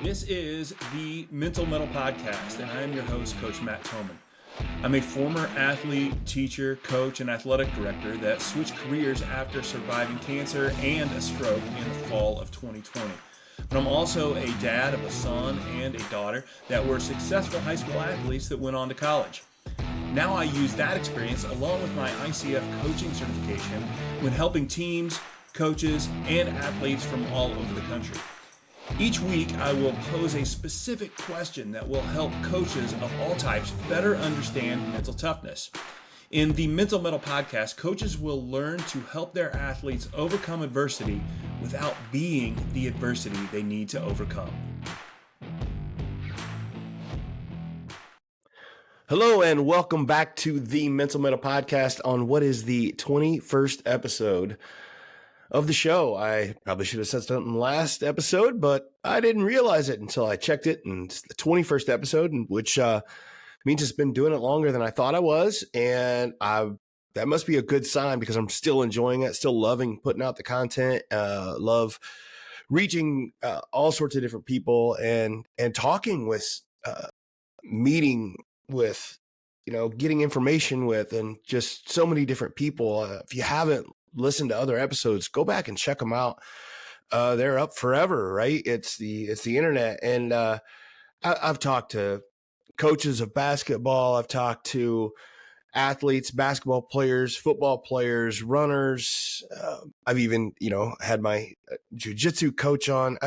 This is the Mental Metal Podcast, and I am your host, Coach Matt Toman. I'm a former athlete, teacher, coach, and athletic director that switched careers after surviving cancer and a stroke in the fall of 2020. But I'm also a dad of a son and a daughter that were successful high school athletes that went on to college. Now I use that experience along with my ICF coaching certification when helping teams, coaches, and athletes from all over the country. Each week, I will pose a specific question that will help coaches of all types better understand mental toughness. In the Mental Metal Podcast, coaches will learn to help their athletes overcome adversity without being the adversity they need to overcome. Hello and welcome back to the Mental Metal Podcast on what is the 21st episode of the show. I probably should have said something last episode, but I didn't realize it until I checked it, and it's the 21st episode, which means it's been doing it longer than I thought I was, and that must be a good sign because I'm still enjoying it, still loving putting out the content, love reaching all sorts of different people and talking with, meeting with, getting information with, and just so many different people. If you haven't listened to other episodes, go back and check them out. They're up forever, right? It's the internet. And I've talked to coaches of basketball. I've talked to athletes, basketball players, football players, runners. I've even, had my jiu-jitsu coach on,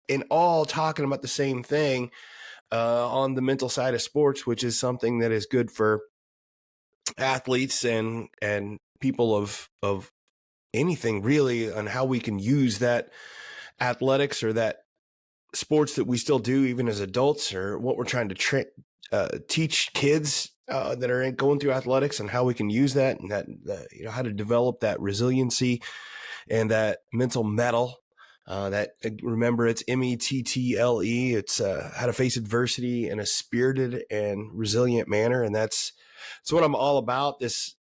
and all talking about the same thing on the mental side of sports, which is something that is good for athletes and people of anything really, on how we can use that athletics or that sports that we still do even as adults, or what we're trying to teach kids that are going through athletics, and how we can use that, and that how to develop that resiliency and that mental mettle. Remember, it's METTLE. It's how to face adversity in a spirited and resilient manner, and that's what I'm all about. This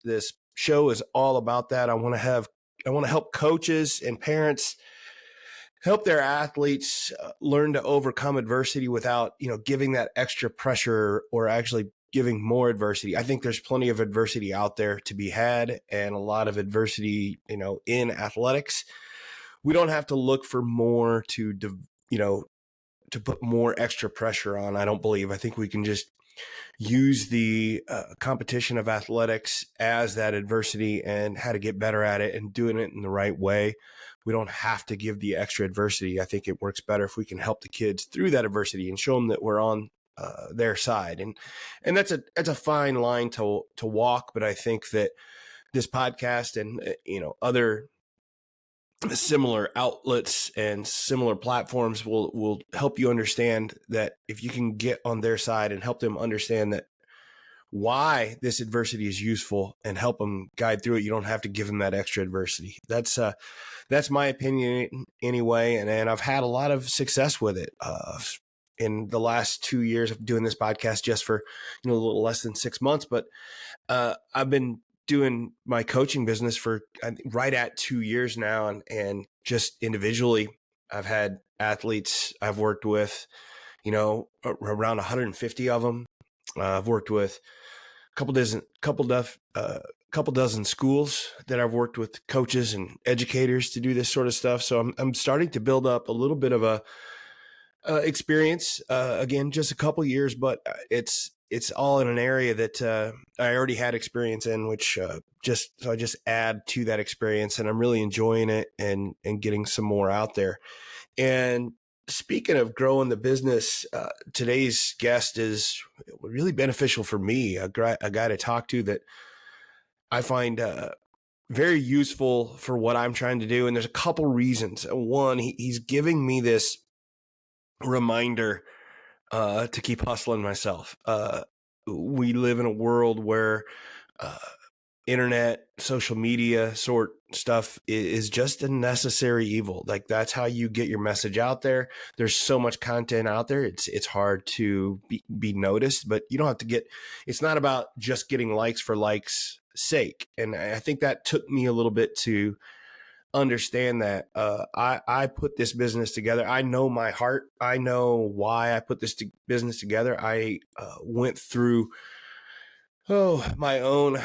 show is all about that. I want to help coaches and parents help their athletes learn to overcome adversity without, giving that extra pressure or actually giving more adversity. I think there's plenty of adversity out there to be had, and a lot of adversity, in athletics. We don't have to look for more to put more extra pressure on. I don't believe. I think we can just use the competition of athletics as that adversity and how to get better at it and doing it in the right way. We don't have to give the extra adversity. I think it works better if we can help the kids through that adversity and show them that we're on their side. And that's a fine line to walk. But I think that this podcast and, other similar outlets and similar platforms will help you understand that if you can get on their side and help them understand that why this adversity is useful and help them guide through it, you don't have to give them that extra adversity. That's my opinion anyway. And I've had a lot of success with it in the last 2 years of doing this podcast, just for, a little less than 6 months. But I've been doing my coaching business for right at 2 years now. And just individually, I've had athletes I've worked with, around 150 of them. I've worked with a couple dozen schools that I've worked with coaches and educators to do this sort of stuff. So I'm starting to build up a little bit of a experience, again, just a couple years, but it's all in an area that I already had experience in, which so I just add to that experience, and I'm really enjoying it and getting some more out there. And speaking of growing the business, today's guest is really beneficial for me, a guy to talk to that I find very useful for what I'm trying to do. And there's a couple reasons. One, he's giving me this reminder to keep hustling myself. We live in a world where internet, social media sort stuff is just a necessary evil. Like, that's how you get your message out there. There's so much content out there. It's hard to be noticed, but you don't have to get, it's not about just getting likes for likes sake. And I think that took me a little bit to understand that I put this business together. I know my heart. I know why I put this business together. I went through my own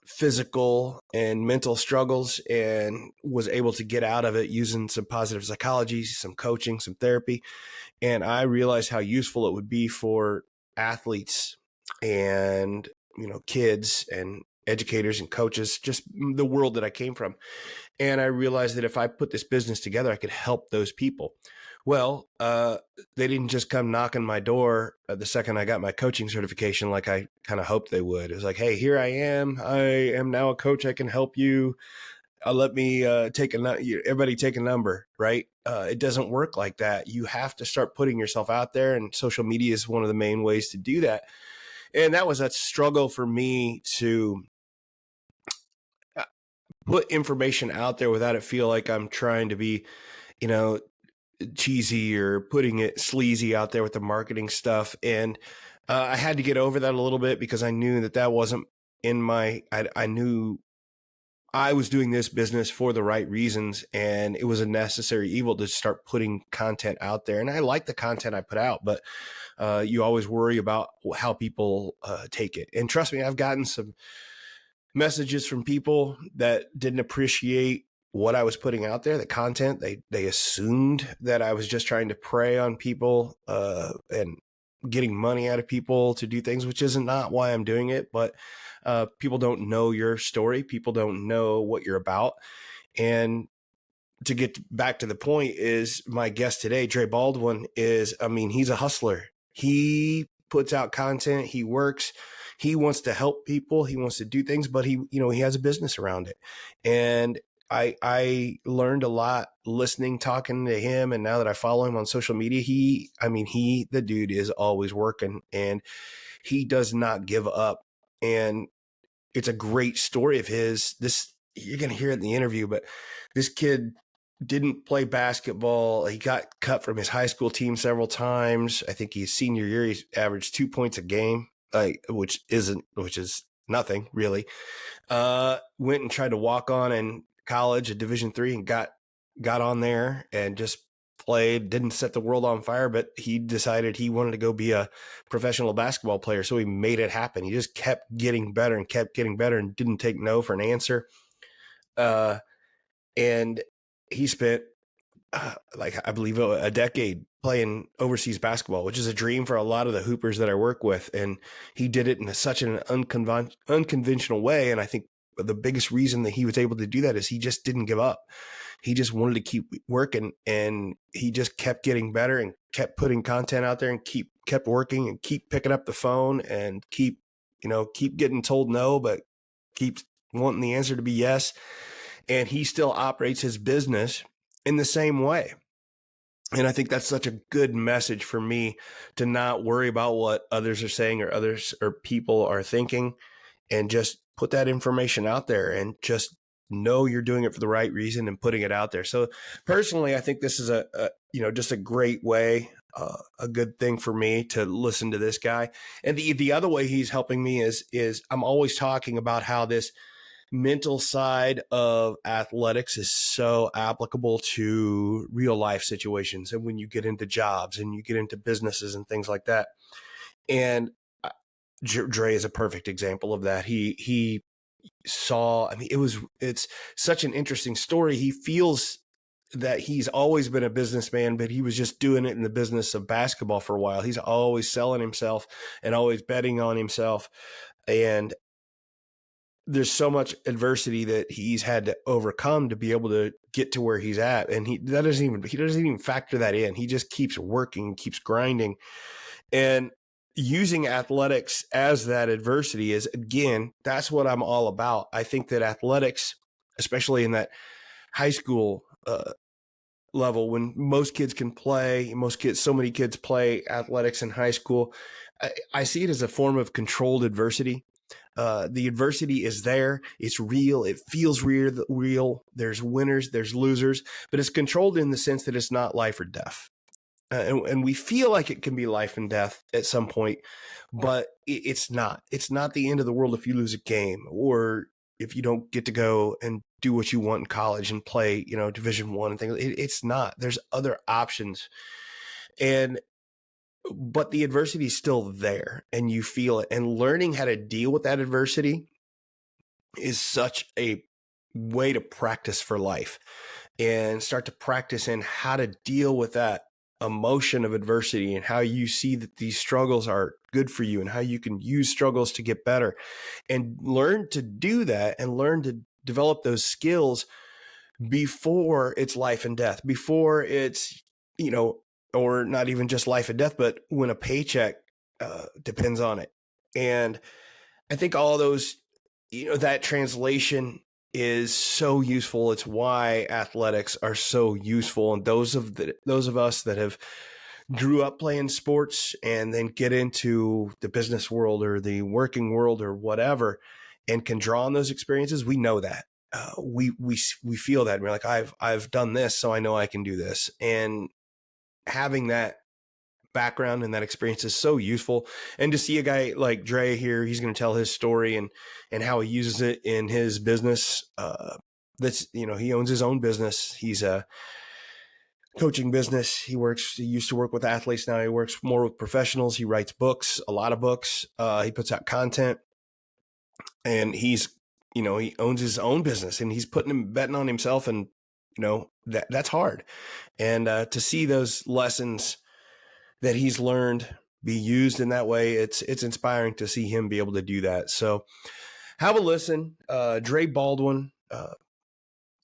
physical and mental struggles and was able to get out of it using some positive psychology, some coaching, some therapy. And I realized how useful it would be for athletes and, kids and educators and coaches, just the world that I came from. And I realized that if I put this business together, I could help those people. Well, they didn't just come knocking my door the second I got my coaching certification like I kind of hoped they would. It was like, hey, here I am. I am now a coach. I can help you. Let me everybody take a number, right? It doesn't work like that. You have to start putting yourself out there, and social media is one of the main ways to do that. And that was a struggle for me to put information out there without it feel like I'm trying to be, you know, cheesy or putting it sleazy out there with the marketing stuff. And I had to get over that a little bit because I knew that wasn't in I knew I was doing this business for the right reasons, and it was a necessary evil to start putting content out there. And I like the content I put out, but you always worry about how people take it. And trust me, I've gotten some messages from people that didn't appreciate what I was putting out there, the content. They assumed that I was just trying to prey on people and getting money out of people to do things, which is not why I'm doing it. But people don't know your story. People don't know what you're about. And to get back to the point, is my guest today, Dre Baldwin, he's a hustler. He puts out content. He works. He wants to help people. He wants to do things, but he has a business around it. And I learned a lot listening, talking to him. And now that I follow him on social media, the dude is always working, and he does not give up. And it's a great story of his. You're going to hear it in the interview, but this kid didn't play basketball. He got cut from his high school team several times. I think his senior year, he averaged 2 points a game, which is nothing really. Went and tried to walk on in college at Division III and got on there and just played. Didn't set the world on fire, but he decided he wanted to go be a professional basketball player. So he made it happen. He just kept getting better and didn't take no for an answer. And he spent I believe a decade playing overseas basketball, which is a dream for a lot of the hoopers that I work with. And he did it in such an unconventional way. And I think the biggest reason that he was able to do that is he just didn't give up. He just wanted to keep working, and he just kept getting better and kept putting content out there and kept working and keep picking up the phone and keep getting told no, but keep wanting the answer to be yes. And he still operates his business in the same way. And I think that's such a good message for me, to not worry about what others are saying or people are thinking, and just put that information out there and just know you're doing it for the right reason and putting it out there. So personally, I think this is just a great way, a good thing for me to listen to this guy. And the other way he's helping me is I'm always talking about how this mental side of athletics is so applicable to real life situations, and when you get into jobs and you get into businesses and things like that. And Dre is a perfect example of that. He saw, it's such an interesting story. He feels that he's always been a businessman, but he was just doing it in the business of basketball for a while. He's always selling himself and always betting on himself. And there's so much adversity that he's had to overcome to be able to get to where he's at. And he doesn't even factor that in. He just keeps working, keeps grinding, and using athletics as that adversity is, again, that's what I'm all about. I think that athletics, especially in that high school level, when most kids can play, so many kids play athletics in high school. I see it as a form of controlled adversity. The adversity is there. It's real. It feels real. There's winners, there's losers, but it's controlled in the sense that it's not life or death. And we feel like it can be life and death at some point, but it's not. It's not the end of the world if you lose a game or if you don't get to go and do what you want in college and play, Division I and things. It's not. There's other options. But the adversity is still there and you feel it. And learning how to deal with that adversity is such a way to practice for life and start to practice in how to deal with that emotion of adversity and how you see that these struggles are good for you and how you can use struggles to get better and learn to do that and learn to develop those skills before it's life and death, before it's, or not even just life and death, but when a paycheck depends on it. And I think all those, that translation is so useful. It's why athletics are so useful. And those of us that have grew up playing sports and then get into the business world or the working world or whatever, and can draw on those experiences, we know that. We feel that, and we're like, I've done this, so I know I can do this. And having that background and that experience is so useful. And to see a guy like Dre here, he's going to tell his story and how he uses it in his business. He owns his own business. He's a coaching business. He used to work with athletes. Now he works more with professionals. He writes books, a lot of books. He puts out content, and he owns his own business, and he's betting on himself. And, that's hard. And to see those lessons that he's learned be used in that way, it's inspiring to see him be able to do that. So have a listen, Dre Baldwin,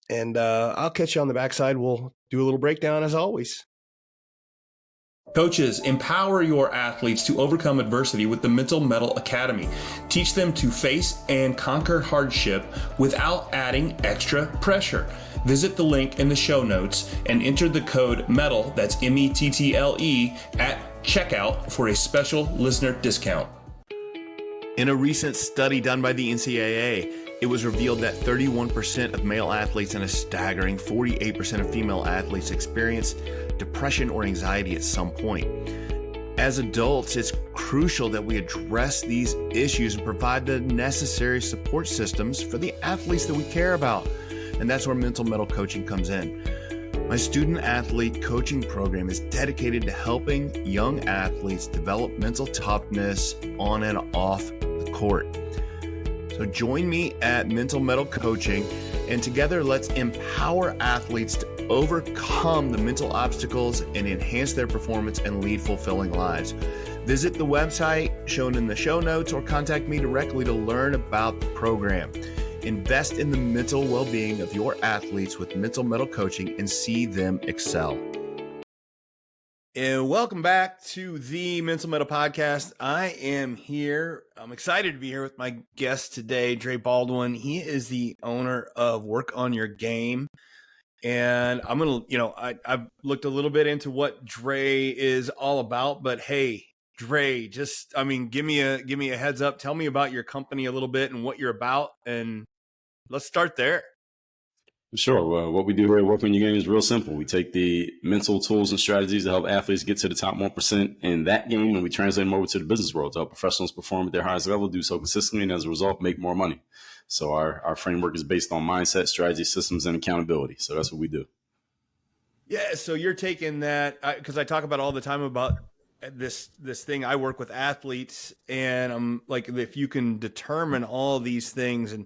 and I'll catch you on the backside. We'll do a little breakdown as always. Coaches, empower your athletes to overcome adversity with the Mental Mettle Academy. Teach them to face and conquer hardship without adding extra pressure. Visit the link in the show notes and enter the code METTLE, that's METTLE, at checkout for a special listener discount. In a recent study done by the NCAA, it was revealed that 31% of male athletes and a staggering 48% of female athletes experience depression or anxiety at some point. As adults, it's crucial that we address these issues and provide the necessary support systems for the athletes that we care about. And that's where Mental Mettle Coaching comes in. My student athlete coaching program is dedicated to helping young athletes develop mental toughness on and off the court. So join me at Mental Mettle Coaching, and together let's empower athletes to overcome the mental obstacles and enhance their performance and lead fulfilling lives. Visit the website shown in the show notes or contact me directly to learn about the program. Invest in the mental well-being of your athletes with Mental Mettle Coaching and see them excel. And welcome back to the Mental Mettle Podcast. I am here. I'm excited to be here with my guest today, Dre Baldwin. He is the owner of Work on Your Game. And I'm going to, I've looked a little bit into what Dre is all about, but hey, Dre, give me a heads up. Tell me about your company a little bit and what you're about, and let's start there. Sure. Well, what we do here at Work on Your Game is real simple. We take the mental tools and strategies to help athletes get to the top 1% in that game, and we translate them over to the business world to help professionals perform at their highest level, do so consistently, and as a result, make more money. So our framework is based on mindset, strategy, systems, and accountability. So that's what we do. Yeah. So you're taking that, because I talk about all the time about this thing. I work with athletes, and I'm like, if you can determine all these things and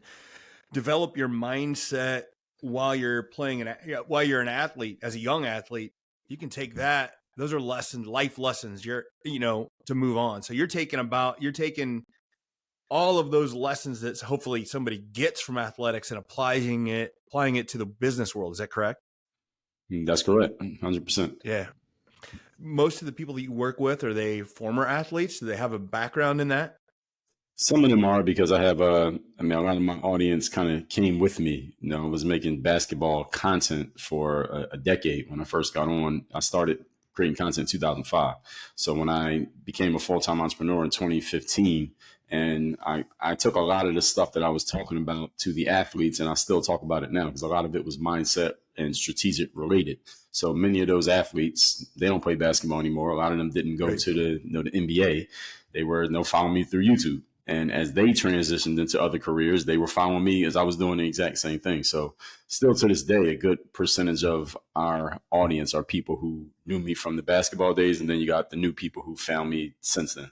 develop your mindset while you're while you're an athlete, as a young athlete, you can take that. Those are life lessons, to move on. So you're taking all of those lessons that hopefully somebody gets from athletics and applying it to the business world. Is that correct? That's correct. 100%. Yeah. Most of the people that you work with, are they former athletes? Do they have a background in that? Some of them are, because I have a lot of my audience kind of came with me. I was making basketball content for a decade. When I first got on, I started creating content in 2005. So when I became a full-time entrepreneur in 2015, and I took a lot of the stuff that I was talking about to the athletes, and I still talk about it now because a lot of it was mindset and strategic related. So many of those athletes, they don't play basketball anymore. A lot of them didn't go to the NBA. They'll follow me through YouTube. And as they transitioned into other careers, they were following me as I was doing the exact same thing. So still to this day, a good percentage of our audience are people who knew me from the basketball days. And then you got the new people who found me since then.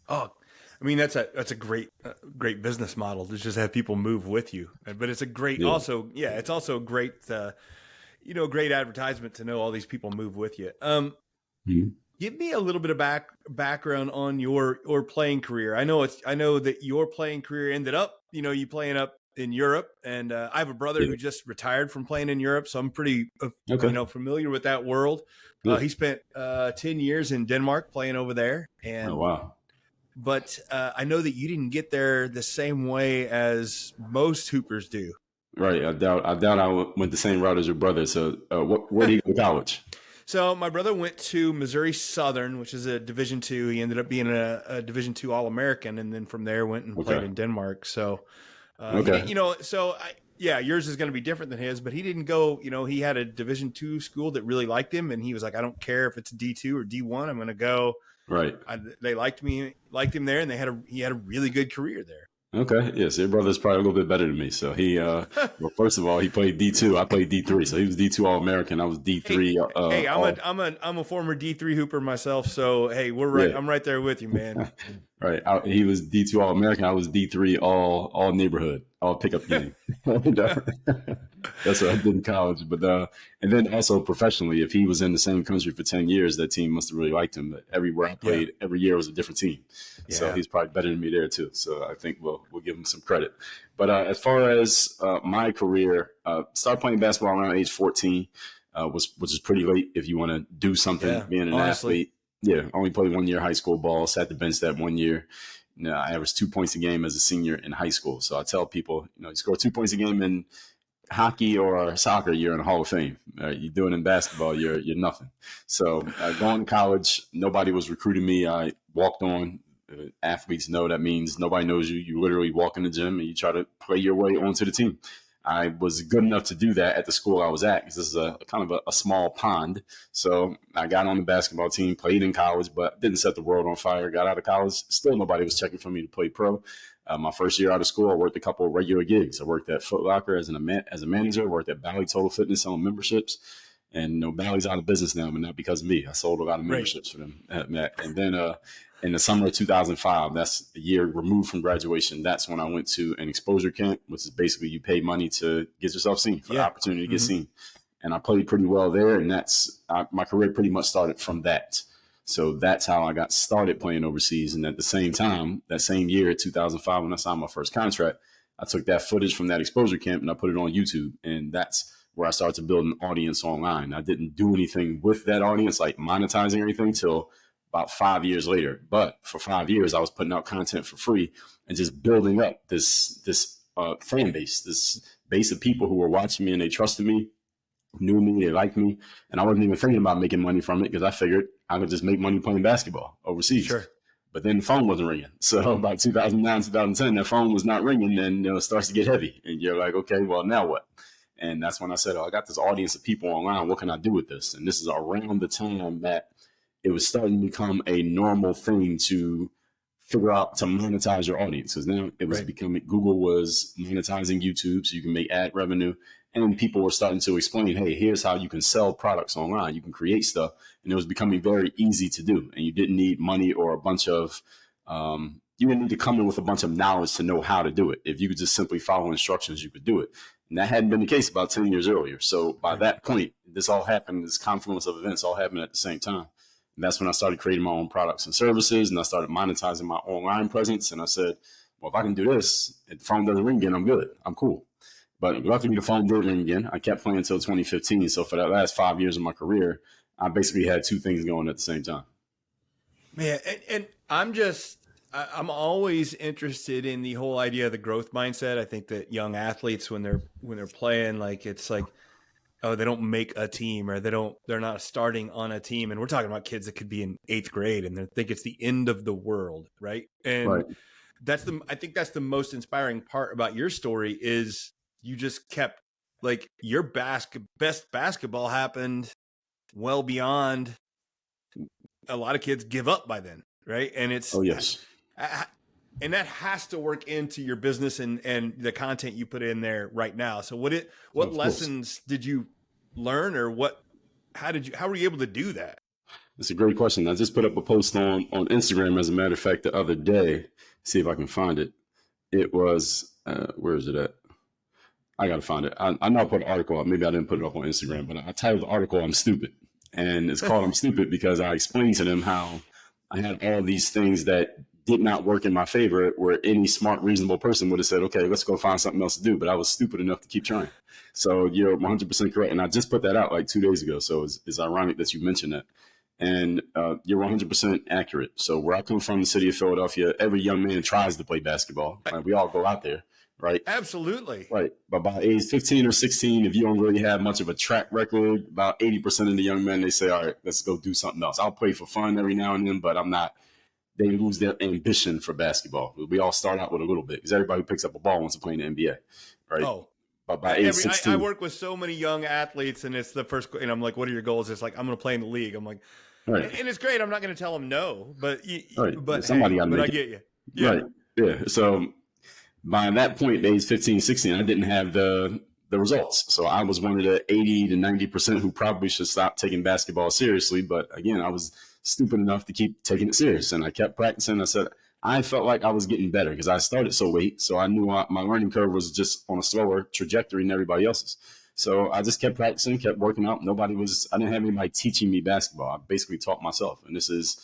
Oh, I mean, that's a great business model to just have people move with you. But it's a great Yeah. also, yeah, it's also a great, great advertisement to know all these people move with you. Mhm. Give me a little bit of background on your playing career. I know that your playing career ended up, you playing up in Europe, and I have a brother Yeah. who just retired from playing in Europe, so I'm pretty, Okay. familiar with that world. Good. He spent 10 years in Denmark playing over there, Oh, and wow. but I know that you didn't get there the same way as most hoopers do. Right. I doubt went the same route as your brother. So where did you go to college? So my brother went to Missouri Southern, which is a Division two. He ended up being a Division two All American, and then from there went and played Okay. in Denmark. So he did, Okay. yeah, yours is going to be different than his, but he didn't go. He had a Division two school that really liked him, and he was like, I don't care if it's D2 or D1, I'm going to go. Right. They liked him there, and he had a really good career there. Okay. Yeah. So your brother's probably a little bit better than me. So well, first of all, he played D2. I played D3. So he was D2 All American. I was Hey, D3. hey, All, I'm a former D3 hooper myself, so hey, we're right. yeah. I'm right there with you, man. Right. He was D2 All American. I was D3 all neighborhood, all pickup game. That's what I did in college. But and then also professionally, if he was in the same country for 10 years, that team must have really liked him. But everywhere I Yeah, played, every year was a different team. So yeah, he's probably better than me there too. So I think we'll give him some credit. But as far as my career, started playing basketball around age 14, which is pretty late if you want to do something, yeah. being an Honestly, athlete. Yeah, only played 1 year high school ball, sat the bench that 1 year. I averaged 2 points a game as a senior in high school. So I tell people, you score 2 points a game in hockey or soccer, you're in the Hall of Fame. You do it in basketball, you're nothing. So going to college, nobody was recruiting me. I walked on. Athletes know that means nobody knows you. You literally walk in the gym and you try to play your way onto the team. I was good enough to do that at the school I was at because this is a kind of a small pond. So I got on the basketball team, played in college, but didn't set the world on fire. Got out of college, still nobody was checking for me to play pro. My first year out of school, I worked a couple of regular gigs. I worked at Foot Locker as a manager, worked at Bally Total Fitness selling memberships. And Bally's out of business now, but not because of me. I sold a lot of right. memberships for them. And then in the summer of 2005, that's a year removed from graduation. That's when I went to an exposure camp, which is basically you pay money to get yourself seen, for the Yeah. opportunity to get Mm-hmm. seen. And I played pretty well there. And my career pretty much started from that. So that's how I got started playing overseas. And at the same time, that same year, 2005, when I signed my first contract, I took that footage from that exposure camp and I put it on YouTube. And that's where I started to build an audience online. I didn't do anything with that audience, like monetizing or anything, till about 5 years later. But for 5 years, I was putting out content for free and just building up this fan base, this base of people who were watching me and they trusted me, knew me, they liked me. And I wasn't even thinking about making money from it because I figured I could just make money playing basketball overseas. Sure. But then the phone wasn't ringing. So about 2009, 2010, that phone was not ringing. And it starts to get heavy. And you're like, okay, well, now what? And that's when I said, I got this audience of people online. What can I do with this? And this is around the time that it was starting to become a normal thing to figure out to monetize your audience. Because now it was becoming, Google was monetizing YouTube so you can make ad revenue. And people were starting to explain, hey, here's how you can sell products online. You can create stuff. And it was becoming very easy to do. And you didn't need money or a bunch of, you didn't need to come in with a bunch of knowledge to know how to do it. If you could just simply follow instructions, you could do it. And that hadn't been the case about 10 years earlier. So by that point, this all happened, this confluence of events all happened at the same time. And that's when I started creating my own products and services and I started monetizing my online presence. And I said, well, if I can do this, if the phone doesn't ring again, I'm good. I'm cool. But luckily the phone did ring again. I kept playing until 2015. So for that last 5 years of my career, I basically had two things going at the same time. Man, and I'm always interested in the whole idea of the growth mindset. I think that young athletes, when they're playing, like it's like, oh, they don't make a team or they're not starting on a team. And we're talking about kids that could be in 8th grade and they think it's the end of the world. Right. And I think that's the most inspiring part about your story is you just kept like your best basketball happened well beyond a lot of kids give up by then. Right. And it's, Oh, yes. and that has to work into your business and the content you put in there right now. So what Of course. lessons did you learn, or how were you able to do that? It's a great question. I just put up a post on Instagram, as a matter of fact, the other day. See if I can find it. It was, where is it at? I got to find it. I know I put an article up. Maybe I didn't put it up on Instagram, but I titled the article, "I'm Stupid." And it's called "I'm Stupid" because I explained to them how I had all these things that did not work in my favor, where any smart, reasonable person would have said, okay, let's go find something else to do. But I was stupid enough to keep trying. So you're 100% correct. And I just put that out like 2 days ago. So it's ironic that you mentioned that. And you're 100% accurate. So where I come from, the city of Philadelphia, every young man tries to play basketball. Like, we all go out there, right? Absolutely. Right. But by age 15 or 16, if you don't really have much of a track record, about 80% of the young men, they say, all right, let's go do something else. I'll play for fun every now and then, but I'm not. They lose their ambition for basketball. We all start out with a little bit, because everybody who picks up a ball wants to play in the NBA, right? Oh, but by age 16, I work with so many young athletes, and it's the first, and I'm like, what are your goals? It's like, I'm going to play in the league. I'm like, right, and it's great. I'm not going to tell them no, but right. but Somebody got to but I make it. get you. Yeah. Right. Yeah. So by that point, age 15, 16, I didn't have the results. So I was one of the 80 to 90% who probably should stop taking basketball seriously. But again, I was stupid enough to keep taking it serious, and I kept practicing. I felt like I was getting better because I started so late. So I knew my learning curve was just on a slower trajectory than everybody else's. So I just kept practicing, kept working out. I didn't have anybody teaching me basketball. I basically taught myself. And this is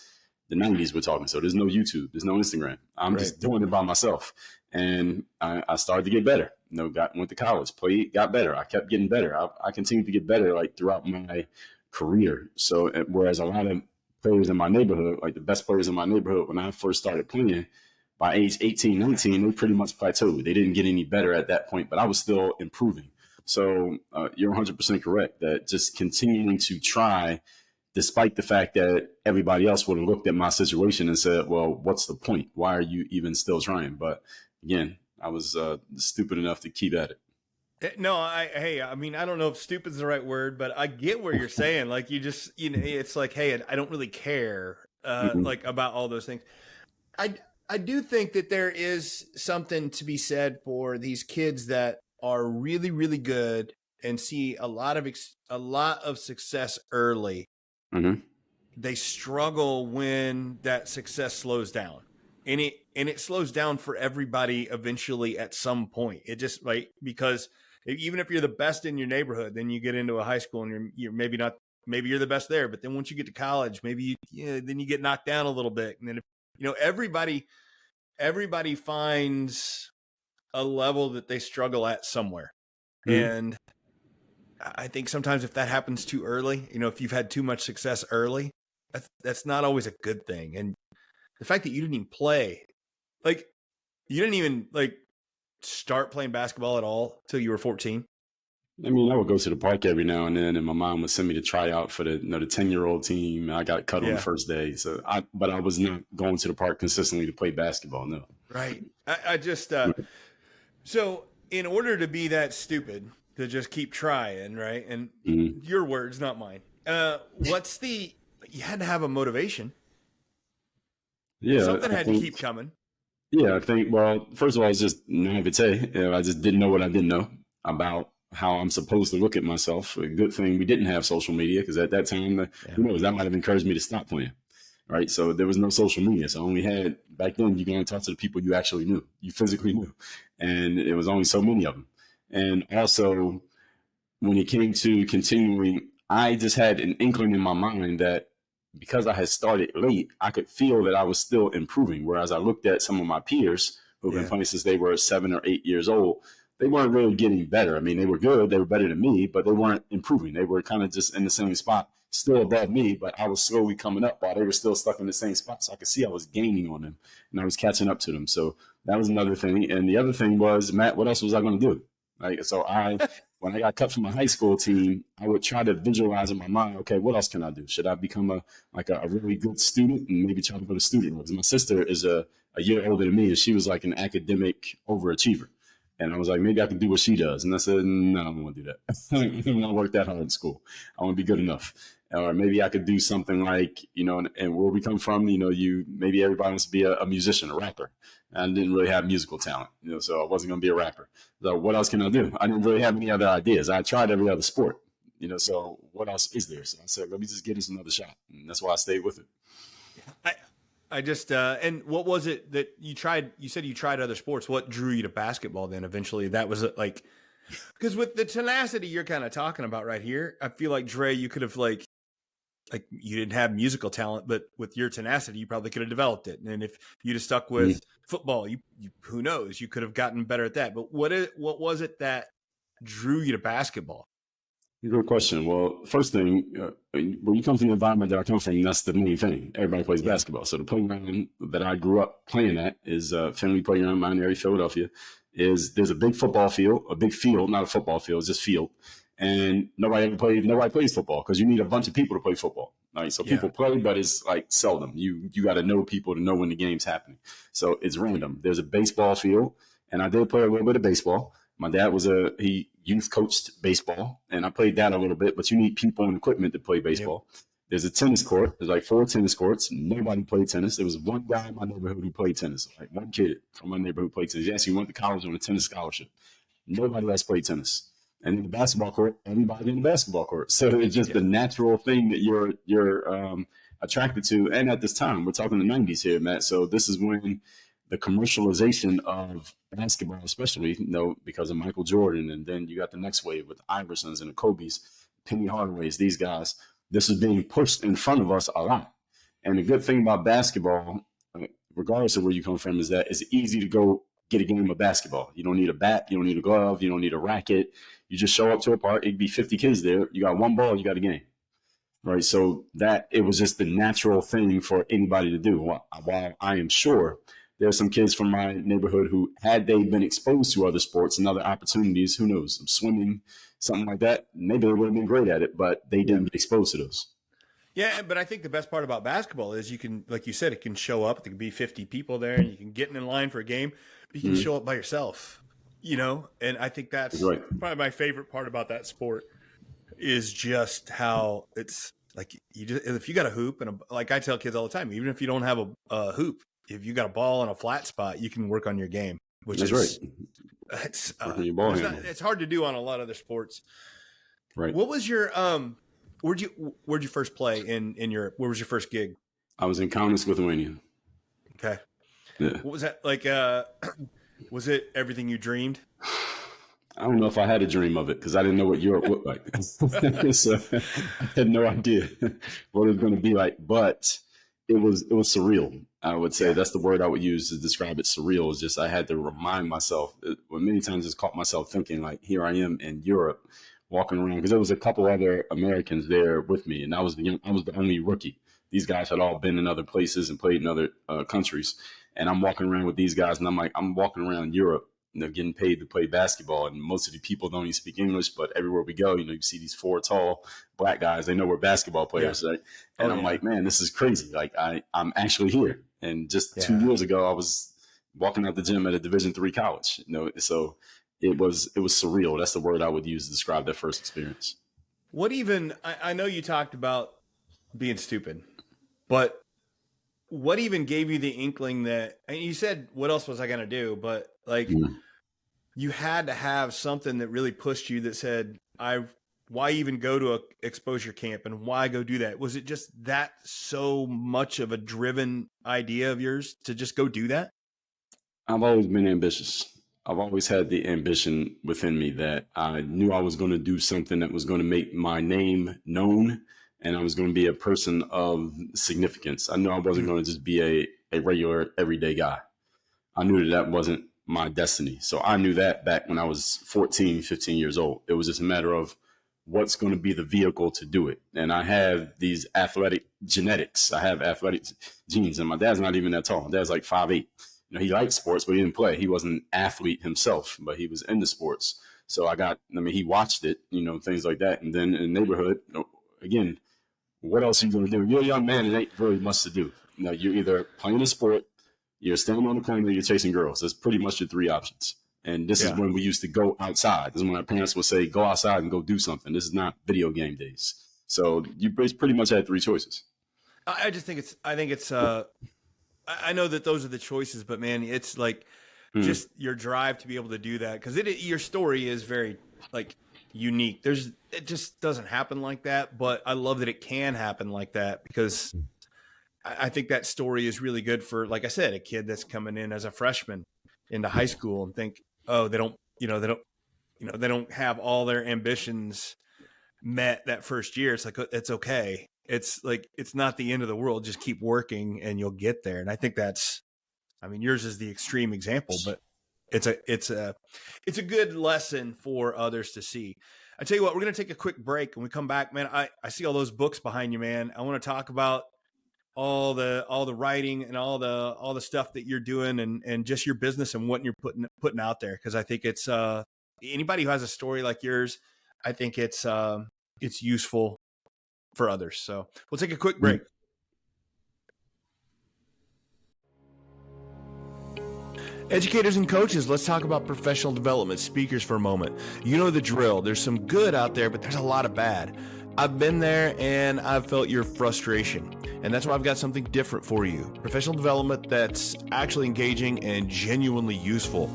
the 90s we're talking. So there's no YouTube, there's no Instagram. I'm just doing it by myself. And I started to get better. Went to college, played, got better. I kept getting better. I continued to get better like throughout my career. So whereas a lot of players in my neighborhood, like the best players in my neighborhood, when I first started playing, by age 18, 19, they pretty much plateaued. They didn't get any better at that point, but I was still improving. So you're 100% correct that just continuing to try, despite the fact that everybody else would have looked at my situation and said, well, what's the point? Why are you even still trying? But again, I was stupid enough to keep at it. No, I mean, I don't know if stupid is the right word, but I get where you're saying. Like, it's like, hey, I don't really care, like, about all those things. I do think that there is something to be said for these kids that are really, really good and see a lot of success early. Mm-hmm. They struggle when that success slows down, and it slows down for everybody eventually at some point. It just, right, because even if you're the best in your neighborhood, then you get into a high school and you're maybe not, maybe you're the best there, but then once you get to college, maybe then you get knocked down a little bit, and then everybody finds a level that they struggle at somewhere. Mm-hmm. And I think sometimes if that happens too early, if you've had too much success early, that's not always a good thing. And the fact that you didn't even play, like, you didn't even like start playing basketball at all till you were 14. I mean, I would go to the park every now and then, and my mom would send me to try out for the 10-year-old team. I got cut on the first day, but I was not going to the park consistently to play basketball. No. Right. I just so in order to be that stupid to just keep trying, right? And your words, not mine. You had to have a motivation. Yeah, something had to keep coming. Yeah, I think. Well, first of all, it's just naivete. I just didn't know what I didn't know about how I'm supposed to look at myself. A good thing we didn't have social media, because at that time, who knows, that might have encouraged me to stop playing. Right. So there was no social media. So I only had, back then, you can only talk to the people you actually knew, you physically knew. And it was only so many of them. And also, when it came to continuing, I just had an inkling in my mind that because I had started late, I could feel that I was still improving. Whereas I looked at some of my peers who've been playing since they were 7 or 8 years old, they weren't really getting better. I mean, they were good, they were better than me, but they weren't improving. They were kind of just in the same spot, still above me, but I was slowly coming up while they were still stuck in the same spot. So I could see I was gaining on them and I was catching up to them. So that was another thing. And the other thing was, Matt, what else was I going to do? Like, so when I got cut from my high school team, I would try to visualize in my mind, okay, what else can I do? Should I become a really good student and maybe try to go to student? Because my sister is a year older than me, and she was like an academic overachiever. And I was like, maybe I can do what she does. And I said, no, I don't want to do that. I don't want to work that hard in school. I want to be good enough. Or maybe I could do something like, and where we come from, maybe everybody wants to be a musician, a rapper. I didn't really have musical talent, so I wasn't going to be a rapper. So what else can I do? I didn't really have any other ideas. I tried every other sport, so what else is there? So I said, let me just give this another shot. And that's why I stayed with it. I just and what was it that you tried? You said you tried other sports. What drew you to basketball then eventually? That was like, because with the tenacity you're kind of talking about right here, I feel like Dre, you could have like you didn't have musical talent, but with your tenacity, you probably could have developed it. And if you'd have stuck with football, you who knows, you could have gotten better at that. But what was it that drew you to basketball? Good question. Well, first thing, when you come from the environment that I come from, that's the main thing. Everybody plays basketball. So the playground that I grew up playing at is Finley Playground, Mount Airy, Philadelphia. There's a big football field, a big field, not a football field, it's just field. And nobody plays football because you need a bunch of people to play football. Right? So people play, but it's like seldom. You got to know people to know when the game's happening. So it's random. There's a baseball field, and I did play a little bit of baseball. My dad he youth coached baseball, and I played that a little bit, but you need people and equipment to play baseball. Yep. There's a tennis court. There's like 4 tennis courts. Nobody played tennis. There was one guy in my neighborhood who played tennis, like one kid from my neighborhood who played tennis. He actually went to college on a tennis scholarship. Nobody else played tennis. And in the basketball court, everybody in the basketball court. So it's just the natural thing that you're attracted to. And at this time, we're talking the 90s here, Matt. So this is when the commercialization of basketball, especially, because of Michael Jordan, and then you got the next wave with the Iversons and the Kobe's, Penny Hardaways, these guys. This is being pushed in front of us a lot. And the good thing about basketball, regardless of where you come from, is that it's easy to go get a game of basketball. You don't need a bat, you don't need a glove, you don't need a racket. You just show up to a park, it'd be 50 kids there. You got one ball, you got a game. Right. So that it was just the natural thing for anybody to do. While I am sure there are some kids from my neighborhood who, had they been exposed to other sports and other opportunities, who knows, swimming, something like that, maybe they would have been great at it, but they didn't get exposed to those. Yeah, but I think the best part about basketball is you can, like you said, it can show up. There can be 50 people there, and you can get in line for a game. But you can show up by yourself, And I think that's probably my favorite part about that sport is just how it's like if you got a hoop and like I tell kids all the time, even if you don't have a hoop, if you got a ball in a flat spot, you can work on your game, which that's is right. It's hard to do on a lot of other sports. Right. What was your where'd you first play in Europe? Where was your first gig? I was in Kaunas, Lithuania. Okay. Yeah. What was that like? Was it everything you dreamed? I don't know if I had a dream of it because I didn't know what Europe looked like. So I had no idea what it was going to be like, but it was surreal. I would say that's the word I would use to describe it. Surreal is just I had to remind myself. Many times I just caught myself thinking like, here I am in Europe, walking around because there was a couple other Americans there with me, and I was the only rookie. These guys had all been in other places and played in other countries, and I'm walking around with these guys, and I'm walking around Europe. Getting paid to play basketball, and most of the people don't even speak English, but everywhere we go, you see these 4 tall black guys, they know we're basketball players, right? And I'm like, man, this is crazy. Like I'm actually here. And just 2 years ago, I was walking out the gym at a Division III college, so it was surreal. That's the word I would use to describe that first experience. I know you talked about being stupid, but what even gave you the inkling that, and you said, what else was I going to do? But like, you had to have something that really pushed you that said, why even go to a exposure camp and why go do that? Was it just that so much of a driven idea of yours to just go do that? I've always been ambitious. I've always had the ambition within me that I knew I was going to do something that was going to make my name known, and I was going to be a person of significance. I knew I wasn't going to just be a regular everyday guy. I knew that wasn't my destiny. So I knew that back when I was 14, 15 years old. It was just a matter of what's going to be the vehicle to do it. And I have these athletic genetics. I have athletic genes, and my dad's not even that tall. My dad's like 5'8". He liked sports, but he didn't play. He wasn't an athlete himself, but he was into sports. So he watched it, things like that. And then in the neighborhood, again, what else are you going to do? You're a young man, it ain't very much to do. You're either playing a sport, you're standing on the corner, you're chasing girls. That's pretty much your 3 options. And this is when we used to go outside. This is when our parents would say, go outside and go do something. This is not video game days. So you pretty much had three choices. I know that those are the choices, but man, it's like just your drive to be able to do that. Cause your story is very like unique. It just doesn't happen like that, but I love that it can happen like that because I think that story is really good for, like I said, a kid that's coming in as a freshman into high school and think, oh, they don't have all their ambitions met that first year. It's like, it's okay. It's like, it's not the end of the world. Just keep working and you'll get there. And I think yours is the extreme example, but it's a good lesson for others to see. I tell you what, we're going to take a quick break. When we come back, man, I see all those books behind you, man. I want to talk about all the writing and all the stuff that you're doing and just your business and what you're putting out there. Cause I think it's, anybody who has a story like yours, I think it's useful for others. So we'll take a quick break. Educators and coaches, let's talk about professional development speakers for a moment. You know the drill. There's some good out there, but there's a lot of bad. I've been there and I've felt your frustration. And that's why I've got something different for you. Professional development that's actually engaging and genuinely useful.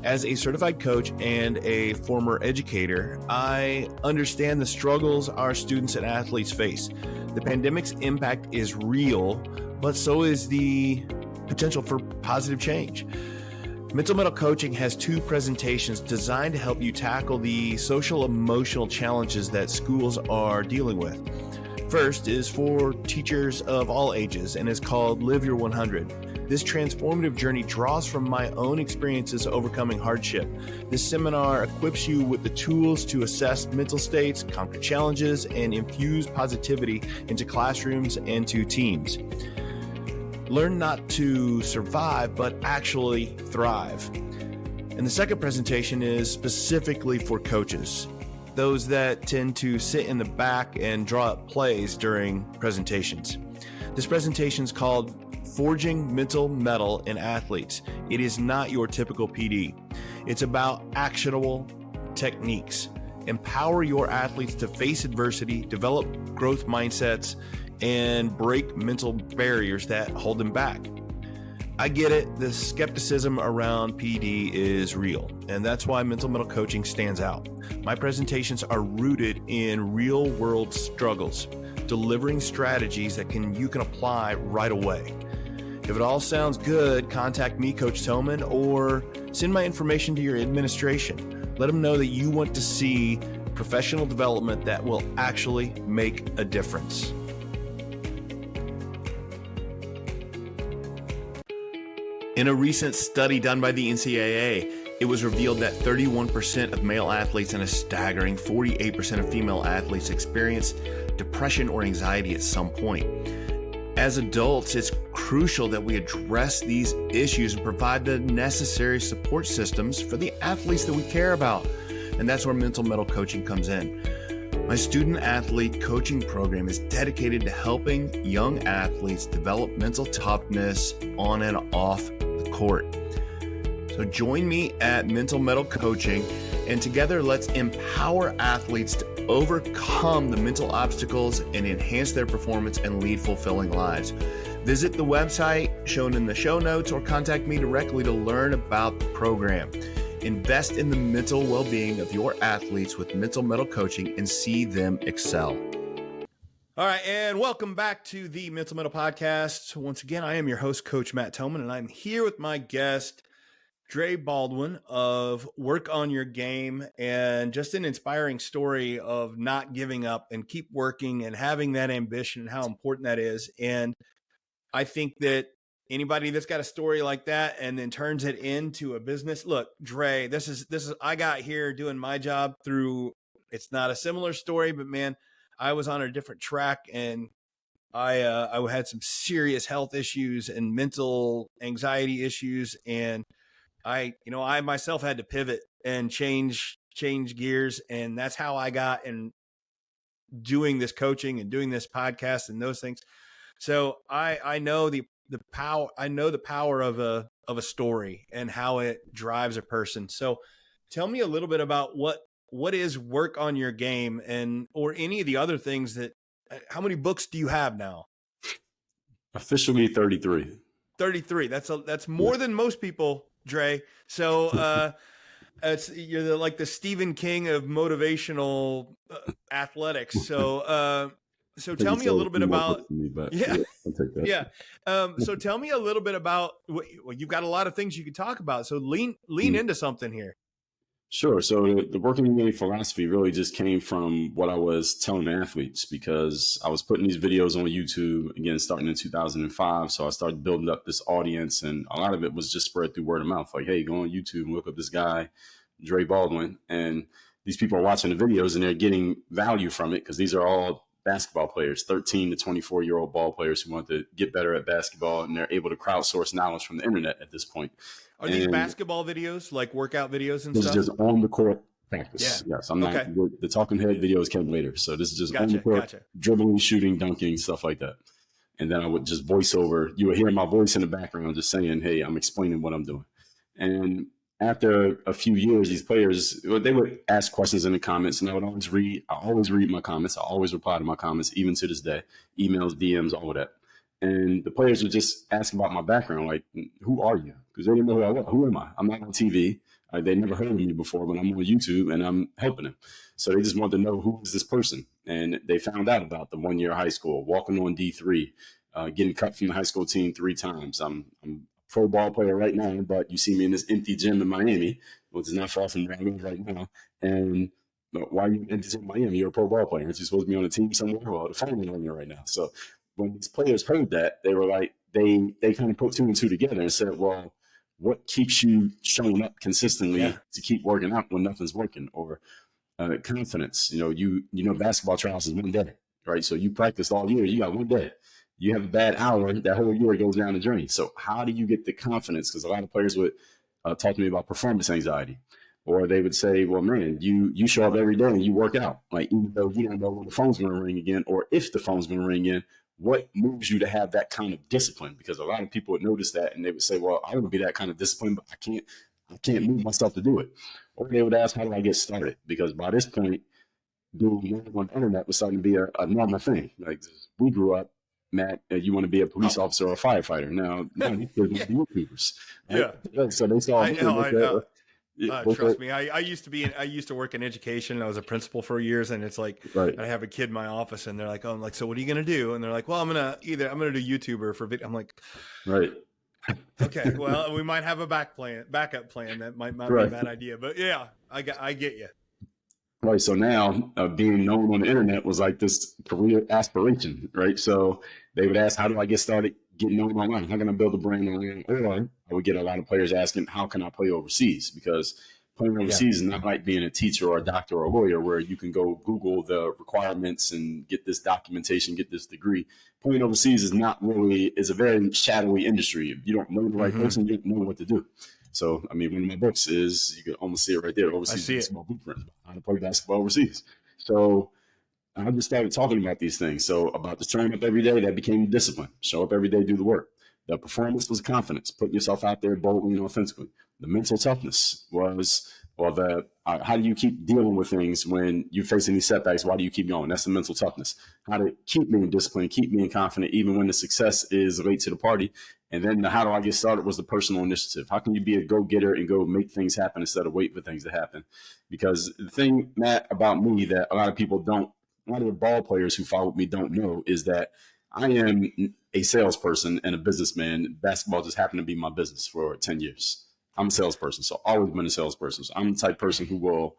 As a certified coach and a former educator, I understand the struggles our students and athletes face. The pandemic's impact is real, but so is the potential for positive change. Mental Metal Coaching has 2 presentations designed to help you tackle the social emotional challenges that schools are dealing with. First is for teachers of all ages and is called Live Your 100. This transformative journey draws from my own experiences overcoming hardship. This seminar equips you with the tools to assess mental states, conquer challenges, and infuse positivity into classrooms and to teams. Learn not to survive, but actually thrive. And the second presentation is specifically for coaches, those that tend to sit in the back and draw up plays during presentations. This presentation is called Forging Mental Metal in Athletes. It is not your typical PD. It's about actionable techniques. Empower your athletes to face adversity, develop growth mindsets, and break mental barriers that hold them back. I get it. The skepticism around PD is real, and that's why Mental Metal Coaching stands out. My presentations are rooted in real-world struggles, delivering strategies that you can apply right away. If it all sounds good, contact me, Coach Tillman, or send my information to your administration. Let them know that you want to see professional development that will actually make a difference. In a recent study done by the NCAA, it was revealed that 31% of male athletes and a staggering 48% of female athletes experience depression or anxiety at some point. As adults, it's crucial that we address these issues and provide the necessary support systems for the athletes that we care about. And that's where Mental Metal Coaching comes in. My student athlete coaching program is dedicated to helping young athletes develop mental toughness on and off the court. So join me at Mental Metal Coaching, and together let's empower athletes to overcome the mental obstacles and enhance their performance and lead fulfilling lives. Visit the website shown in the show notes or contact me directly to learn about the program. Invest in the mental well-being of your athletes with Mental Metal Coaching and see them excel. All right, and welcome back to the Mental Metal Podcast. Once again, I am your host, Coach Matt Tillman, and I'm here with my guest, Dre Baldwin of Work on Your Game, and just an inspiring story of not giving up and keep working and having that ambition and how important that is. And I think that anybody that's got a story like that and then turns it into a business, look, Dre, this is, I got here doing my job through, it's not a similar story, but man, I was on a different track and I had some serious health issues and mental anxiety issues. And I myself had to pivot and change gears. And that's how I got in doing this coaching and doing this podcast and those things. So I know the power. I know the power of a story and how it drives a person. So tell me a little bit about what is work on your game, and or any of the other things that. How many books do you have now? Officially 33. 33. That's more than most people, Dre. So you're like the Stephen King of motivational athletics. So I think tell you me said a a little bit few more about. books than me, but Yeah. yeah, I'll take that. Yeah. So tell me a little bit about. Well, you've got a lot of things you could talk about. So lean into something here. Sure. So the working game philosophy really just came from what I was telling athletes, because I was putting these videos on YouTube again, starting in 2005. So I started building up this audience, and a lot of it was just spread through word of mouth. Like, hey, go on YouTube and look up this guy, Dre Baldwin. And these people are watching the videos and they're getting value from it, because these are all basketball players, 13 to 24-year-old ball players who want to get better at basketball, and they're able to crowdsource knowledge from the internet at this point. Are these basketball videos, like workout videos and this stuff? is just on the court practice. Yeah. Yes, I'm not. The talking head videos came later, so this is just on the court, dribbling, shooting, dunking, stuff like that. And then I would just voice over. You would hear my voice in the background, just saying, "Hey, I'm explaining what I'm doing." And after a few years, these players, they would ask questions in the comments, and I would always read. I always read my comments. I always reply to my comments, even to this day. Emails, DMs, all of that. And the players would just ask about my background, like, who are you? Because they didn't know who I was. Who am I? I'm not on TV. They never heard of me before, but I'm on YouTube and I'm helping them. So they just wanted to know, who is this person? And they found out about the 1 year high school, walking on D3, getting cut from the high school team 3 times. I'm a pro ball player right now, but you see me in this empty gym in Miami, which is not far from where I live right now. And why are you in empty gym in Miami? You're a pro ball player. Aren't you supposed to be on a team somewhere? Well, the phone is on you right now. So when these players heard that, they were like, they kind of put 2 and 2 together and said, well, what keeps you showing up consistently to keep working out when nothing's working? Or confidence. You know, basketball trials is 1 day, right? So you practiced all year. You got 1 day. You have a bad hour, that whole year goes down the drain. So how do you get the confidence? Because a lot of players would talk to me about performance anxiety. Or they would say, well, man, you show up every day and you work out. Like, even though you don't know when the phone's going to ring again, or if the phone's going to ring in, what moves you to have that kind of discipline? Because a lot of people would notice that and they would say, well, I want to be that kind of discipline, but I can't move myself to do it. Or they would ask, how do I get started? Because by this point, doing on the internet was starting to be a normal thing. Like, we grew up, Matt, you want to be a police officer or a firefighter. Now these kids want to be YouTubers. Right? Yeah. So they saw. I know. Trust me, I used to work in education. I was a principal for years, and it's like, I have a kid in my office, and they're like, "Oh, I'm like, so what are you gonna do?" And they're like, "Well, I'm gonna do YouTuber for video." I'm like, right. Okay, well, we might have a backup plan. That might not be a bad idea, but yeah, I get you. Right. So now being known on the internet was like this career aspiration, right? So they would ask, how do I get started getting known online? How can I build a brand online? Or I would get a lot of players asking, how can I play overseas? Because playing overseas is not like being a teacher or a doctor or a lawyer, where you can go Google the requirements and get this documentation, get this degree. Playing overseas is a very shadowy industry. If you don't know the right person, you don't know what to do. So, I mean, one of my books is, you can almost see it right there, Overseas Basketball Blueprint, how to play basketball overseas. So I just started talking about these things. So about just showing up every day, that became discipline. Show up every day, do the work. The performance was confidence, putting yourself out there boldly and authentically. The mental toughness was, how do you keep dealing with things when you face any setbacks? Why do you keep going? That's the mental toughness. How to keep being disciplined, keep being confident, even when the success is late to the party. And then the how do I get started was the personal initiative. How can you be a go-getter and go make things happen instead of wait for things to happen? Because the thing, Matt, about me that a lot of the ball players who followed me don't know is that I am a salesperson and a businessman. Basketball just happened to be my business for 10 years. I'm a salesperson, so I've always been a salesperson. So I'm the type of person who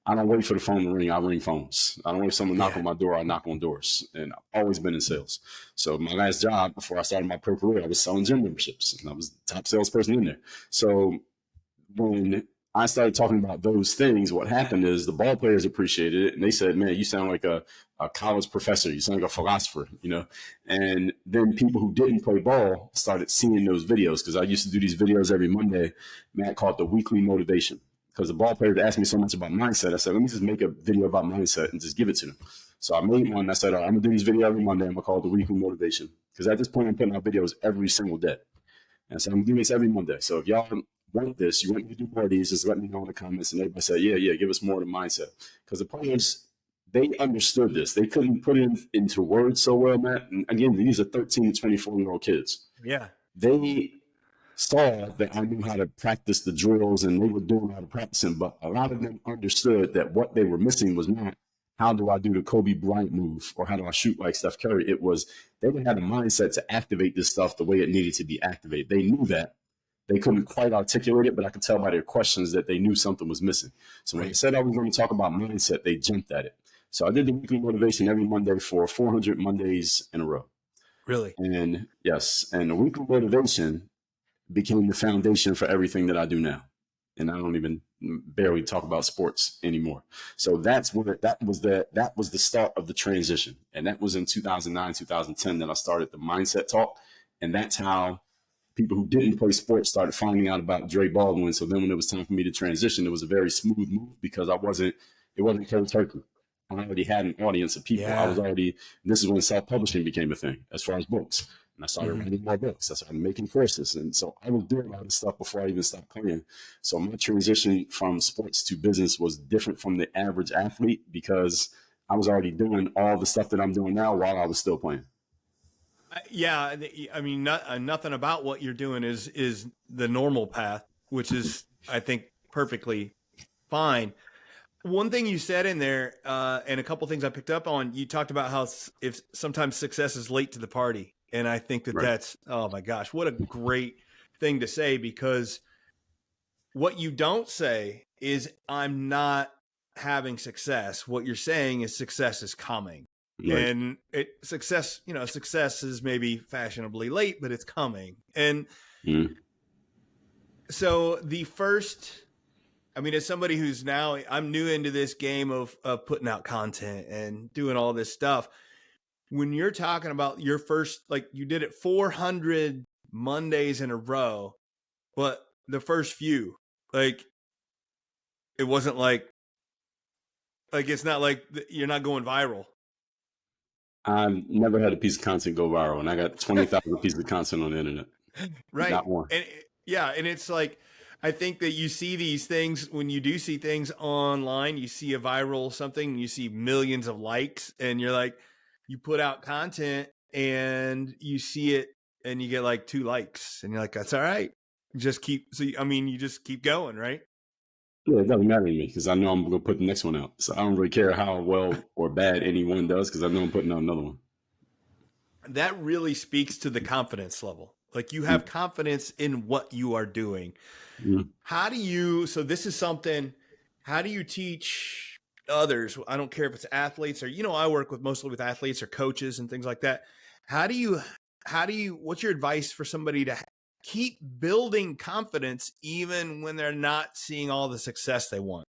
I don't wait for the phone to ring, I ring phones. I don't wait for someone to knock on my door, I knock on doors. And I've always been in sales. So my last job before I started my pro career, I was selling gym memberships, and I was the top salesperson in there. So when I started talking about those things, what happened is the ball players appreciated it, and they said, man, you sound like a college professor. You sound like a philosopher, And then people who didn't play ball started seeing those videos, because I used to do these videos every Monday. Matt called the weekly motivation, because the ball players asked me so much about mindset. I said, let me just make a video about mindset and just give it to them. So I made one. I said, all right, I'm going to do these videos every Monday. I'm going to call it the weekly motivation. Because at this point, I'm putting out videos every single day. And so I'm doing this every Monday. So if y'all want this, you want me to do more of these, just let me know in the comments. And everybody said, yeah, give us more of the mindset. Because the players, they understood this. They couldn't put it into words so well, Matt. And again, these are 13 to 24-year-old kids. Yeah. They saw that I knew how to practice the drills and they were doing how to practice them. But a lot of them understood that what they were missing was not how do I do the Kobe Bryant move or how do I shoot like Steph Curry. It was they didn't have the mindset to activate this stuff the way it needed to be activated. They knew that. They couldn't quite articulate it, but I could tell by their questions that they knew something was missing. So when I said I was going to talk about mindset, they jumped at it. So I did the weekly motivation every Monday for 400 Mondays in a row. Really? And yes, and the weekly motivation became the foundation for everything that I do now. And I don't even barely talk about sports anymore. So that's where that was the start of the transition. And that was in 2009, 2010 that I started the mindset talk. And that's how people who didn't play sports started finding out about Dre Baldwin. So then when it was time for me to transition, it was a very smooth move because it wasn't cold turkey. I already had an audience of people. Yeah. This is when self-publishing became a thing as far as books. And I started writing more books. I started making courses. And so I was doing all this stuff before I even stopped playing. So my transition from sports to business was different from the average athlete because I was already doing all the stuff that I'm doing now while I was still playing. Yeah. I mean, nothing about what you're doing is the normal path, which is, I think, perfectly fine. One thing you said in there, and a couple things I picked up on, you talked about how if sometimes success is late to the party. And I think that that's, oh my gosh, what a great thing to say, because what you don't say is I'm not having success. What you're saying is success is coming. Right. And success is maybe fashionably late, but it's coming. And so as somebody who's now, I'm new into this game of putting out content and doing all this stuff. When you're talking about your first, like you did it 400 Mondays in a row, but the first few, like, it wasn't like it's not like you're not going viral. I've never had a piece of content go viral, and I got 20,000 pieces of content on the internet. Right. Not one. And it's like, I think that you see these things when you do see things online, you see a viral something, you see millions of likes, and you're like, you put out content and you see it and you get like 2 likes and you're like, that's all right. You just keep going, right? Yeah, it doesn't matter to me because I know I'm going to put the next one out. So I don't really care how well or bad anyone does because I know I'm putting out another one. That really speaks to the confidence level. Like you have confidence in what you are doing. How do you teach others? I don't care if it's athletes or, I work mostly with athletes or coaches and things like that. What's your advice for somebody to keep building confidence even when they're not seeing all the success they want?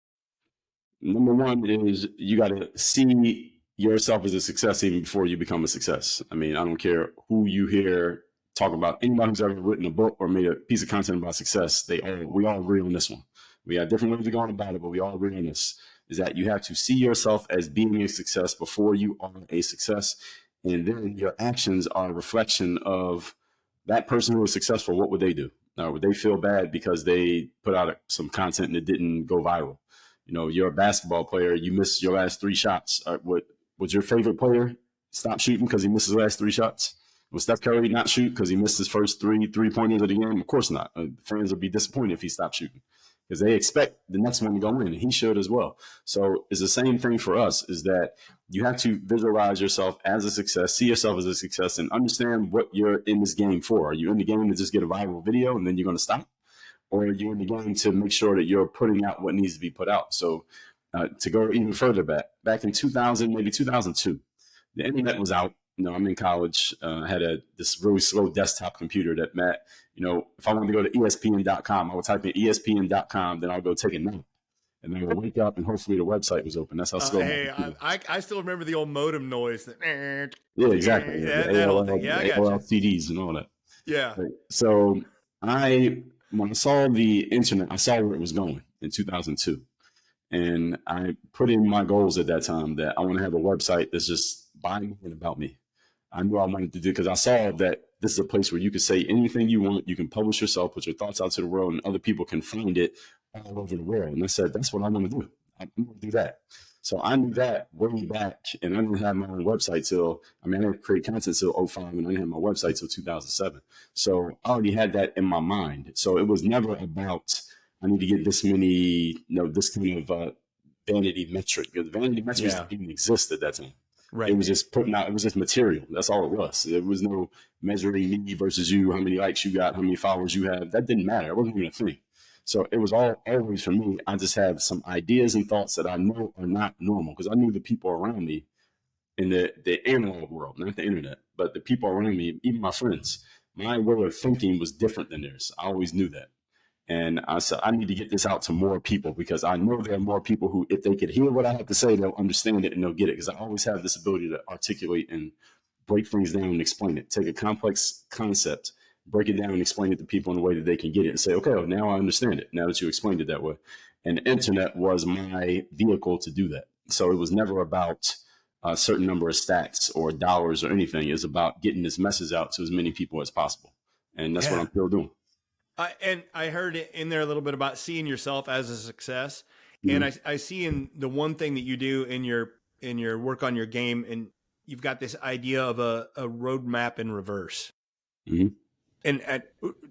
Number one is you got to see yourself as a success even before you become a success. I mean, I don't care who you hear talk about. Anybody who's ever written a book or made a piece of content about success, we all agree on this one. We have different ways of going about it, but we all agree on this, is that you have to see yourself as being a success before you are a success. And then your actions are a reflection of that person who was successful. What would they do? Would they feel bad because they put out some content and it didn't go viral? You're a basketball player. You missed your last 3 shots. Would your favorite player stop shooting because he missed his last 3 shots? Will Steph Curry not shoot because he missed his first 3-pointers of the game? Of course not. Fans would be disappointed if he stopped shooting because they expect the next one to go in, and he should as well. So it's the same thing for us, is that you have to visualize yourself as a success, see yourself as a success, and understand what you're in this game for. Are you in the game to just get a viral video and then you're going to stop? Or are you in the game to make sure that you're putting out what needs to be put out? So to go even further back in 2000, maybe 2002, the internet was out. I'm in college. I had this really slow desktop computer that Matt, if I wanted to go to ESPN.com, I would type in ESPN.com, then I'll go take a nap. And then I would wake up and hopefully the website was open. That's how slow. I still remember the old modem noise. Yeah, exactly. That whole thing. Yeah, I got AOL CDs and all that. Yeah. Right. So when I saw the internet, I saw where it was going in 2002. And I put in my goals at that time that I want to have a website that's just by me and about me. I knew I wanted to do because I saw that this is a place where you can say anything you want. You can publish yourself, put your thoughts out to the world, and other people can find it all over the world. And I said, that's what I want to do. I'm going to do that. So I knew that way back, and I didn't have my own website I didn't create content till 2005, and I didn't have my website till 2007. So I already had that in my mind. So it was never about, I need to get this many, this kind of vanity metric. Because vanity metrics didn't even exist at that time. Right. It was just putting out, it was just material. That's all it was. There was no measuring me versus you, how many likes you got, how many followers you have. That didn't matter. It wasn't even a thing. So it was always for me. I just have some ideas and thoughts that I know are not normal because I knew the people around me in the analog world, not the internet, but the people around me, even my friends, my way of thinking was different than theirs. I always knew that. And I said, I need to get this out to more people because I know there are more people who, if they could hear what I have to say, they'll understand it and they'll get it. Because I always have this ability to articulate and break things down and explain it. Take a complex concept, break it down and explain it to people in a way that they can get it and say, okay, well, now I understand it. Now that you explained it that way. And the internet was my vehicle to do that. So it was never about a certain number of stats or dollars or anything. It's about getting this message out to as many people as possible. And that's what I'm still doing. And I heard it in there a little bit about seeing yourself as a success. Mm-hmm. And I see in the one thing that you do in your work on your game, and you've got this idea of a roadmap in reverse. Mm-hmm. And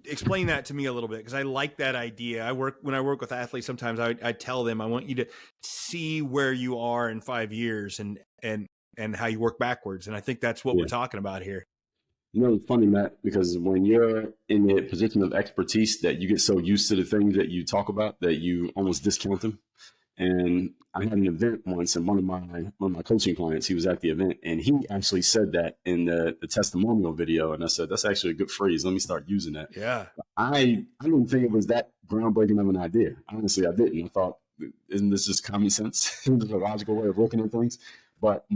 explain that to me a little bit, because I like that idea. When I work with athletes, sometimes I tell them, I want you to see where you are in 5 years and how you work backwards. And I think that's what we're talking about here. It's funny, Matt, because when you're in a position of expertise that you get so used to the things that you talk about that you almost discount them. And I had an event once, and one of my coaching clients, he was at the event, and he actually said that in the testimonial video. And I said, that's actually a good phrase. Let me start using that. Yeah. I didn't think it was that groundbreaking of an idea. Honestly, I didn't. I thought, isn't this just common sense? This is a logical way of looking at things. But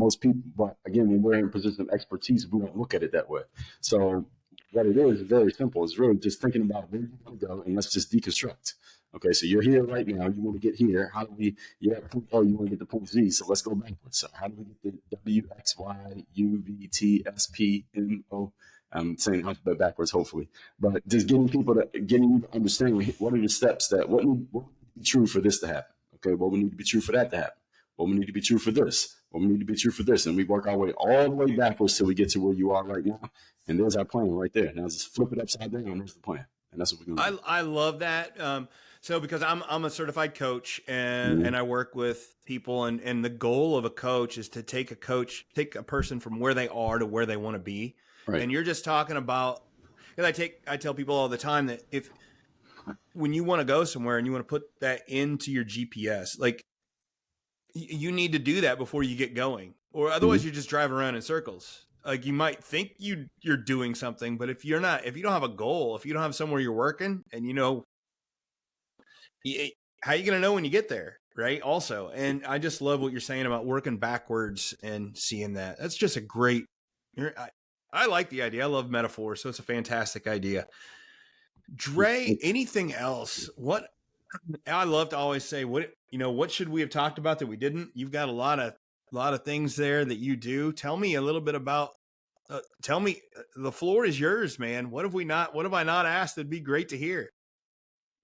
again, when we're in a position of expertise, we don't look at it that way. So what it is very simple. It's really just thinking about where you want to go, and let's just deconstruct. Okay, so you're here right now. You want to get here. How do we? You're at point O. You want to get to point Z. So let's go backwards. So how do we get to W, X, Y, U, V, T, S, P, N, O? I'm saying alphabet backwards, hopefully. But just getting you to understand what are the steps that what would be true for this to happen. Okay, what would need to be true for that to happen. What would need to be true for this. What would need to be true for this. And we work our way all the way backwards till we get to where you are right now. And there's our plan right there. Now just flip it upside down. There's the plan. And that's what we're going to do. I love that. So because I'm a certified coach and I work with people, and the goal of a coach is to take a person from where they are to where they want to be. Right. And you're just talking about, because I tell people all the time that when you want to go somewhere and you want to put that into your GPS, like you need to do that before you get going, or otherwise you just drive around in circles. Like you might think you're doing something, but if you don't have a goal, if you don't have somewhere you're working, and how are you going to know when you get there? Right. Also. And I just love what you're saying about working backwards and seeing that. That's just a great, I like the idea. I love metaphors. So it's a fantastic idea. Dre, anything else? What I love to always say, what should we have talked about that we didn't? You've got a lot of things there that you do. Tell me a little bit about, the floor is yours, man. What have I not asked? That'd be great to hear.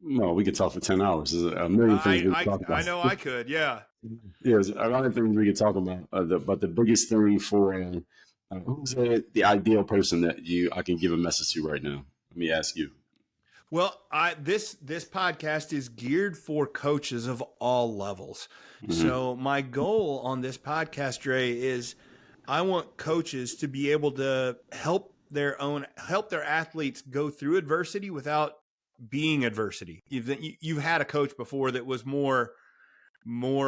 No, we could talk for 10 hours. There's a million things we could talk about. I know I could. Yeah. There's a lot of things we could talk about. But the biggest thing for who's the ideal person that I can give a message to right now? Let me ask you. Well, this podcast is geared for coaches of all levels. Mm-hmm. So my goal on this podcast, Dre, is I want coaches to be able to help their athletes go through adversity without being adversity. You've had a coach before that was more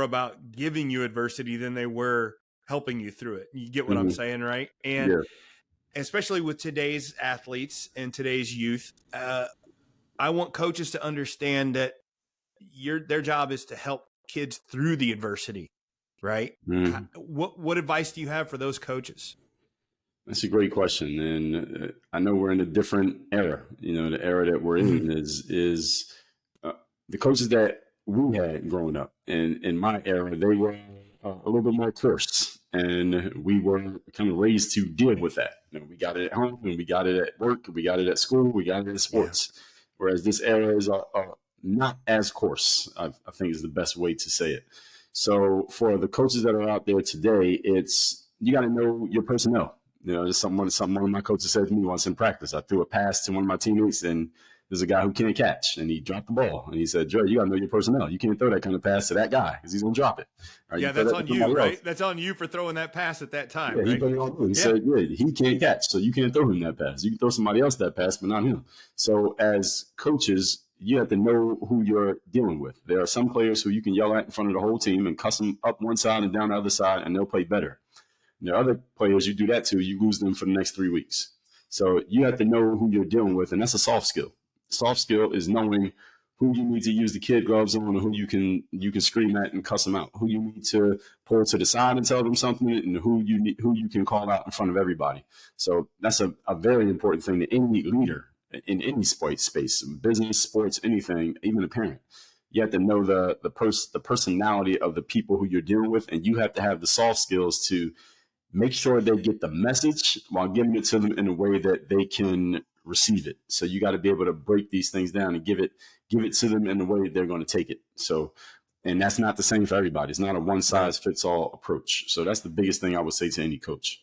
about giving you adversity than they were helping you through it. You get what I'm saying, right? And especially with today's athletes and today's youth, I want coaches to understand that their job is to help kids through the adversity, right? What advice do you have for those coaches? That's a great question. And I know we're in a different era. The era that we're in is the coaches that we had growing up. And in my era, they were a little bit more coarse, and we were kind of raised to deal with that. We got it at home, and we got it at work, we got it at school, we got it in sports. Whereas this era is not as coarse, I think is the best way to say it. So for the coaches that are out there today, you got to know your personnel. There's something one of my coaches said to me once in practice. I threw a pass to one of my teammates, and there's a guy who can't catch, and he dropped the ball. And he said, Dre, you got to know your personnel. You can't throw that kind of pass to that guy because he's going to drop it. Right? Yeah, that's on you, right? Else. That's on you for throwing that pass at that time. Yeah, right? He put it on me. He said, he can't catch, so you can't throw him that pass. You can throw somebody else that pass, but not him. So as coaches, you have to know who you're dealing with. There are some players who you can yell at in front of the whole team and cuss them up one side and down the other side, and they'll play better. There are other players you do that to, you lose them for the next 3 weeks. So you have to know who you're dealing with, and that's a soft skill. Soft skill is knowing who you need to use the kid gloves on, and who you can scream at and cuss them out, who you need to pull to the side and tell them something, and who you can call out in front of everybody. So that's a very important thing to any leader in any sport space, business, sports, anything, even a parent. You have to know the personality of the people who you're dealing with, and you have to have the soft skills to make sure they get the message while giving it to them in a way that they can receive it. So you got to be able to break these things down and give it to them in the way they're going to take it. So, and that's not the same for everybody. It's not a one size fits all approach. So that's the biggest thing I would say to any coach.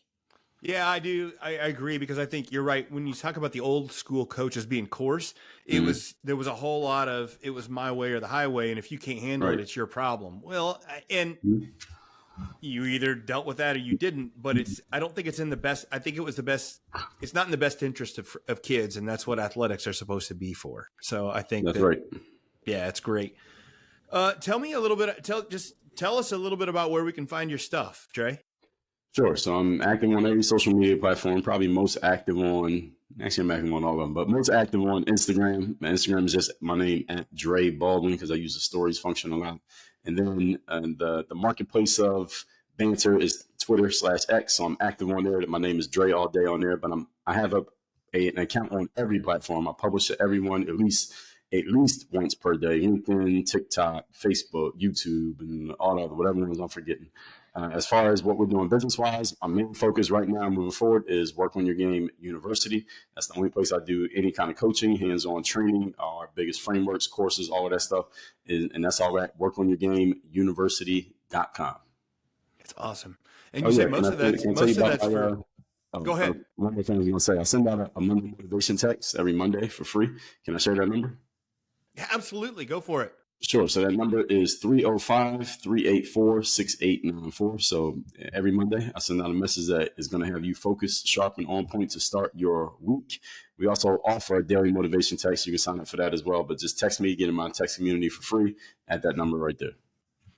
Yeah, I do. I agree, because I think you're right. When you talk about the old school coaches being coarse, there was a whole lot of, it was my way or the highway. And if you can't handle it, it's your problem. Well, and you either dealt with that or you didn't, but I don't think it's in the best. I think it's not in the best interest of kids. And that's what athletics are supposed to be for. So I think that's right. Yeah, it's great. Tell me a little bit, tell us a little bit about where we can find your stuff, Dre. Sure. So I'm active on every social media platform, probably most active on, actually I'm active on all of them, but most active on Instagram. My Instagram is just my name, at Dre Baldwin, because I use the stories function a lot. And then the marketplace of banter is Twitter/X. So I'm active on there. My name is Dre all day on there, but I have an account on every platform. I publish to everyone at least once per day. LinkedIn, TikTok, Facebook, YouTube, and all of whatever ones I'm forgetting. As far as what we're doing business-wise, our main focus right now moving forward is Work on Your Game University. That's the only place I do any kind of coaching, hands-on training, our biggest frameworks, courses, all of that stuff. And that's all at workonyourgameuniversity.com. That's awesome. And you say most of that's for... Go ahead. One more thing I was going to say. I send out a Monday motivation text every Monday for free. Can I share that number? Yeah, absolutely. Go for it. Sure. So that number is 305-384-6894. So every Monday I send out a message that is going to have you focused, sharp, and on point to start your week. We also offer a daily motivation text. You can sign up for that as well, but just text me, get in my text community for free at that number right there.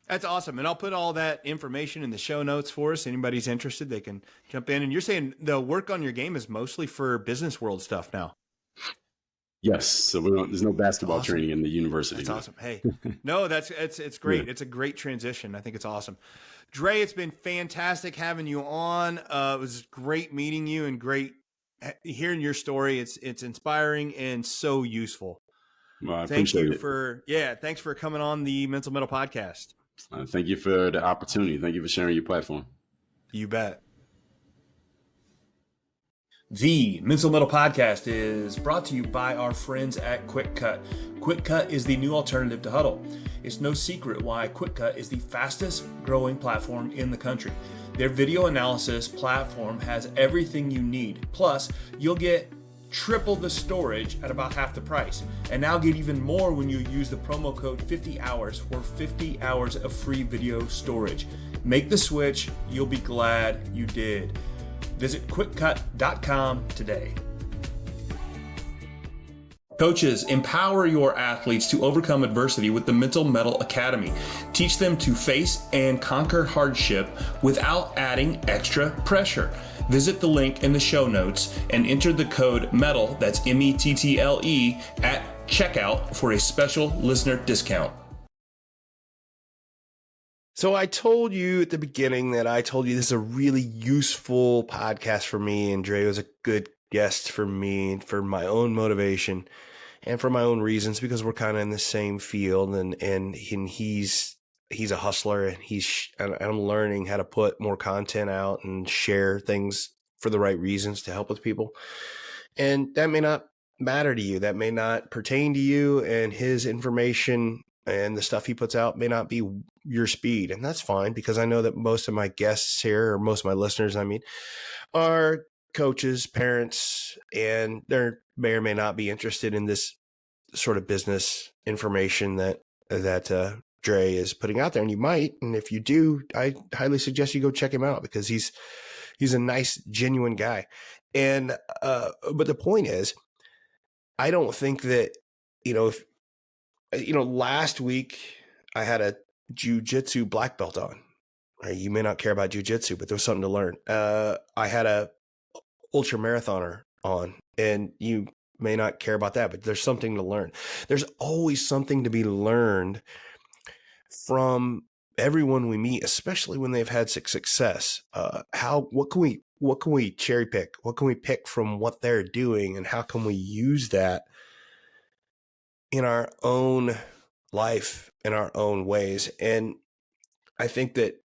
That's awesome. And I'll put all that information in the show notes for us. Anybody's interested, they can jump in. And you're saying the Work on Your Game is mostly for business world stuff now. Yes. So there's no basketball training in the university. That's awesome. Hey, no, it's great. Yeah. It's a great transition. I think it's awesome. Dre, it's been fantastic having you on. It was great meeting you and great hearing your story. It's inspiring and so useful. Well, I appreciate it. Thanks for coming on the Mental Metal Podcast. Thank you for the opportunity. Thank you for sharing your platform. You bet. The Mental Metal Podcast is brought to you by our friends at QuickCut. QuickCut is the new alternative to Huddle. It's no secret why QuickCut is the fastest growing platform in the country. Their video analysis platform has everything you need. Plus, you'll get triple the storage at about half the price. And now get even more when you use the promo code 50hours for 50 hours of free video storage. Make the switch. You'll be glad you did. Visit quickcut.com today. Coaches, empower your athletes to overcome adversity with the Mental Metal Academy. Teach them to face and conquer hardship without adding extra pressure. Visit the link in the show notes and enter the code METTLE, that's METTLE, at checkout for a special listener discount. So I told you at the beginning that this is a really useful podcast for me, and Dre was a good guest for me and for my own motivation. and for my own reasons, because we're kind of in the same field, and he's a hustler, and I'm learning how to put more content out and share things for the right reasons to help with people. And that may not matter to you. That may not pertain to you, and his information and the stuff he puts out may not be your speed. And that's fine, because I know that most of my guests here, or most of my listeners, I mean, are coaches, parents, and they may or may not be interested in this sort of business information that Dre is putting out there. And you might, and if you do, I highly suggest you go check him out, because he's a nice, genuine guy. And but the point is, I don't think that, if last week I had a jujitsu black belt on. You may not care about jujitsu, but there was something to learn. I had a ultra marathoner on, and you may not care about that, but there's something to learn. There's always something to be learned from everyone we meet, especially when they've had success. What can we cherry pick? What can we pick from what they're doing, and how can we use that in our own life, in our own ways? And I think that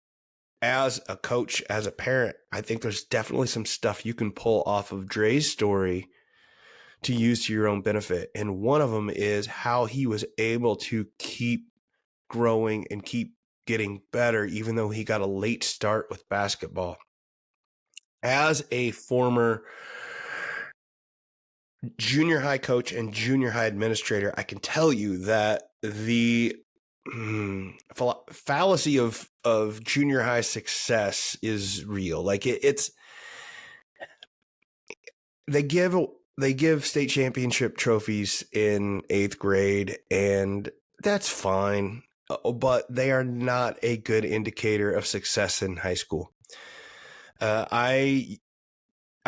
as a coach, as a parent, I think there's definitely some stuff you can pull off of Dre's story to use to your own benefit. And one of them is how he was able to keep growing and keep getting better, even though he got a late start with basketball. As a former junior high coach and junior high administrator, I can tell you that the fallacy of junior high success is real. Like it's they give state championship trophies in 8th grade, and that's fine, but they are not a good indicator of success in high school. I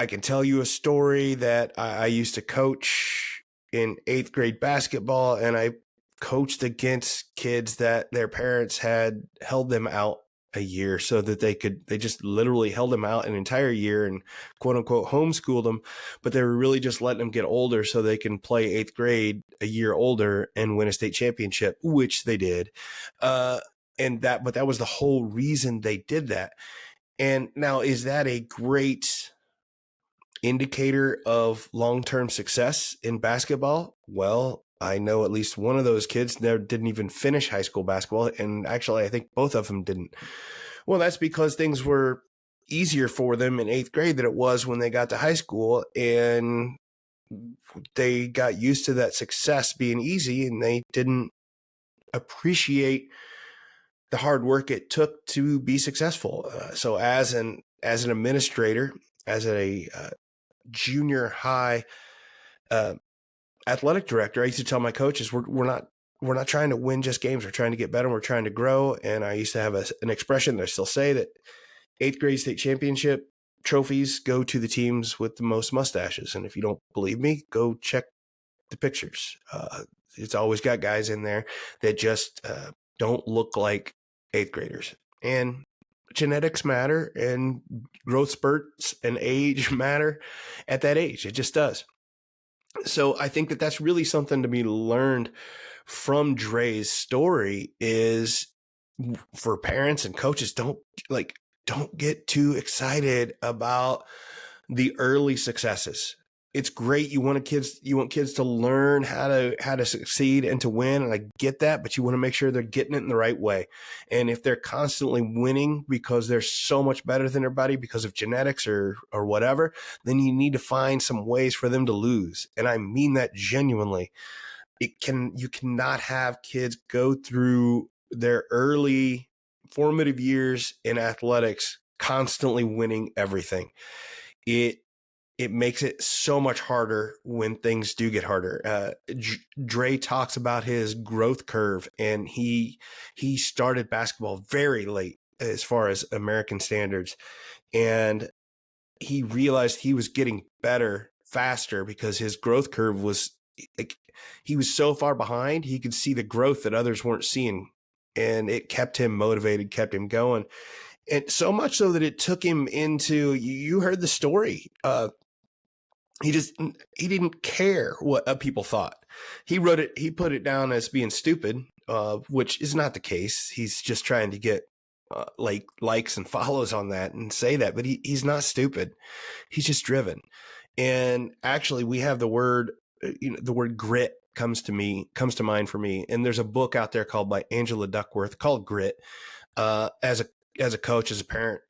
can tell you a story that I used to coach in 8th grade basketball, and I coached against kids that their parents had held them out a year so that they just literally held them out an entire year and quote unquote homeschooled them, but they were really just letting them get older so they can play 8th grade a year older and win a state championship, which they did. But that was the whole reason they did that. And now, is that a great indicator of long-term success in basketball? Well, I know at least one of those kids never didn't even finish high school basketball. And actually, I think both of them didn't. Well, that's because things were easier for them in 8th grade than it was when they got to high school. And they got used to that success being easy, and they didn't appreciate the hard work it took to be successful. So as an administrator, as a junior high athletic director, I used to tell my coaches, we're not trying to win just games. We're trying to get better. We're trying to grow. And I used to have an expression that I still say, that 8th grade state championship trophies go to the teams with the most mustaches. And if you don't believe me, go check the pictures. It's always got guys in there that just don't look like 8th graders. And genetics matter, and growth spurts and age matter at that age. It just does. So I think that that's really something to be learned from Dre's story, is for parents and coaches, don't get too excited about the early successes. It's great. You want kids to learn how to succeed and to win. And I get that, but you want to make sure they're getting it in the right way. And if they're constantly winning because they're so much better than everybody because of genetics or whatever, then you need to find some ways for them to lose. And I mean that genuinely. You cannot have kids go through their early formative years in athletics constantly winning everything. It makes it so much harder when things do get harder. Dre talks about his growth curve, and he started basketball very late as far as American standards. And he realized he was getting better faster because his growth curve was like, he was so far behind, he could see the growth that others weren't seeing. And it kept him motivated, kept him going. And so much so that it took him into, you heard the story, he didn't care what people thought. He put it down as being stupid, which is not the case. He's just trying to get likes and follows on that and say that, but he's not stupid. He's just driven. And actually, we have the word, the word grit comes to mind for me. And there's a book out there called by Angela Duckworth called Grit. As a coach, as a parent,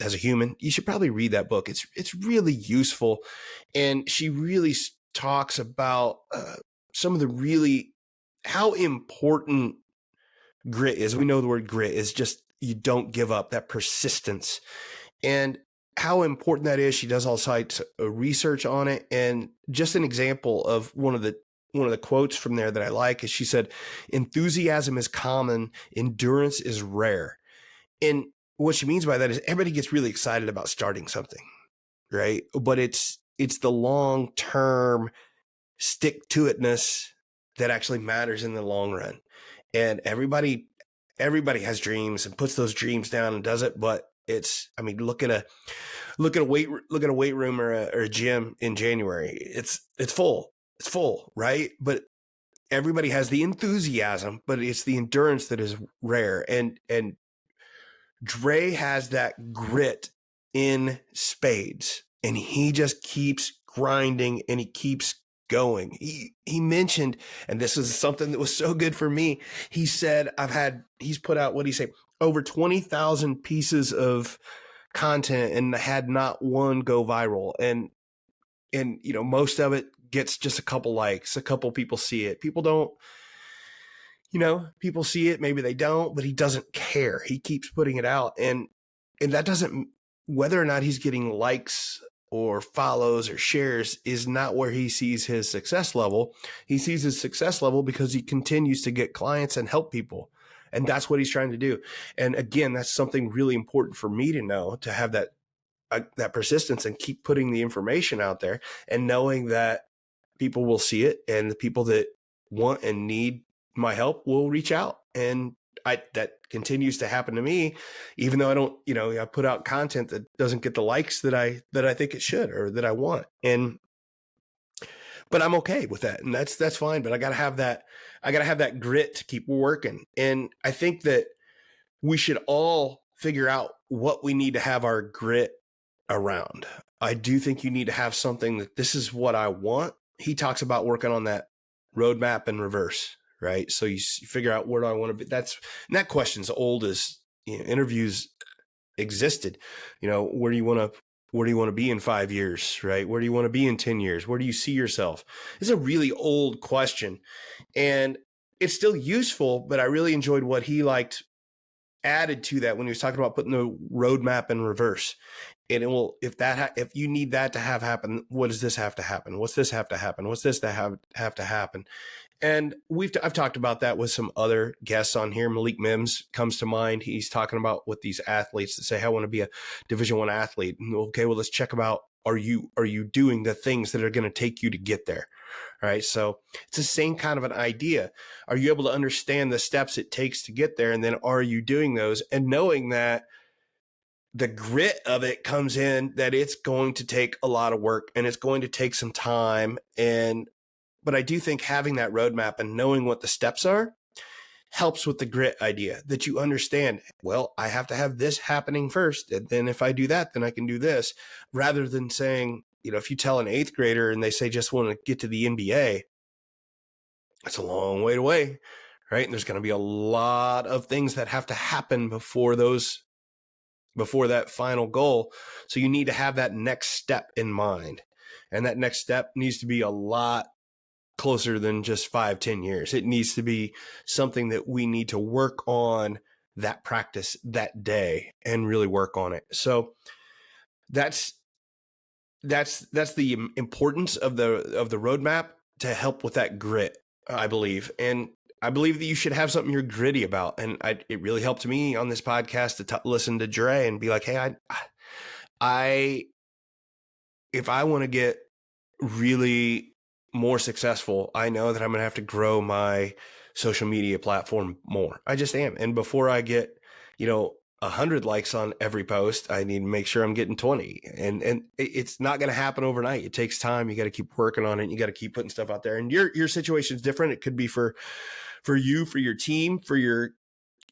as a human, you should probably read that book. It's really useful, and she really talks about some of the really how important grit is. We know the word grit is just you don't give up, that persistence, and how important that is. She does all sites research on it, and just an example of one of the quotes from there that I like is she said, "Enthusiasm is common, endurance is rare." And what she means by that is everybody gets really excited about starting something, right? But it's the long term stick to itness that actually matters in the long run. And everybody has dreams and puts those dreams down and does it, but I mean, look at a weight room or a gym in January. It's full, right? But everybody has the enthusiasm, but it's the endurance that is rare. And Dre has that grit in spades, and he just keeps grinding and he keeps going. He mentioned, and this is something that was so good for me. He said, he's put out, what do you say, over 20,000 pieces of content and had not one go viral. And most of it gets just a couple likes, a couple people see it. People see it, maybe they don't, but he doesn't care. He keeps putting it out. And that doesn't, whether or not he's getting likes or follows or shares is not where he sees his success level. He sees his success level because he continues to get clients and help people. And that's what he's trying to do. And again, that's something really important for me to know, to have that persistence and keep putting the information out there and knowing that people will see it, and the people that want and need my help will reach out. And that continues to happen to me, even though I don't, I put out content that doesn't get the likes that I think it should, or that I want. But I'm okay with that. And that's fine. But I gotta have that grit to keep working. And I think that we should all figure out what we need to have our grit around. I do think you need to have something that this is what I want. He talks about working on that roadmap in reverse, right? So you figure out, where do I want to be? That question's old as interviews existed. Where do you want to be in 5 years, right? Where do you want to be in 10 years? Where do you see yourself? It's a really old question, and it's still useful, but I really enjoyed what he added to that when he was talking about putting the roadmap in reverse. And it will, if you need that to happen, what does this have to happen? What's this have to happen? What's this to have to happen? And I've talked about that with some other guests on here. Malik Mims comes to mind. He's talking about with these athletes that say, hey, I want to be a Division I athlete. And, okay, well, let's check about, are you doing the things that are going to take you to get there? All right. So it's the same kind of an idea. Are you able to understand the steps it takes to get there? And then are you doing those, and knowing that the grit of it comes in, that it's going to take a lot of work and it's going to take some time. But I do think having that roadmap and knowing what the steps are helps with the grit idea, that you understand, well, I have to have this happening first. And then if I do that, then I can do this, rather than saying, if you tell an 8th grader and they say, just want to get to the NBA, it's a long way away, right? And there's going to be a lot of things that have to happen before that final goal. So you need to have that next step in mind. And that next step needs to be a lot closer than just 5-10 years. It needs to be something that we need to work on, that practice that day, and really work on it. So that's the importance of the roadmap, to help with that grit, I believe. And I believe that you should have something you're gritty about. And it really helped me on this podcast to listen to Dre and be like, hey, if I want to get really more successful, I know that I'm going to have to grow my social media platform more. I just am. And before I get, 100 likes on every post. I need to make sure I'm getting 20. And it's not going to happen overnight. It takes time. You got to keep working on it. You got to keep putting stuff out there. And your situation is different. It could be for you, for your team, for your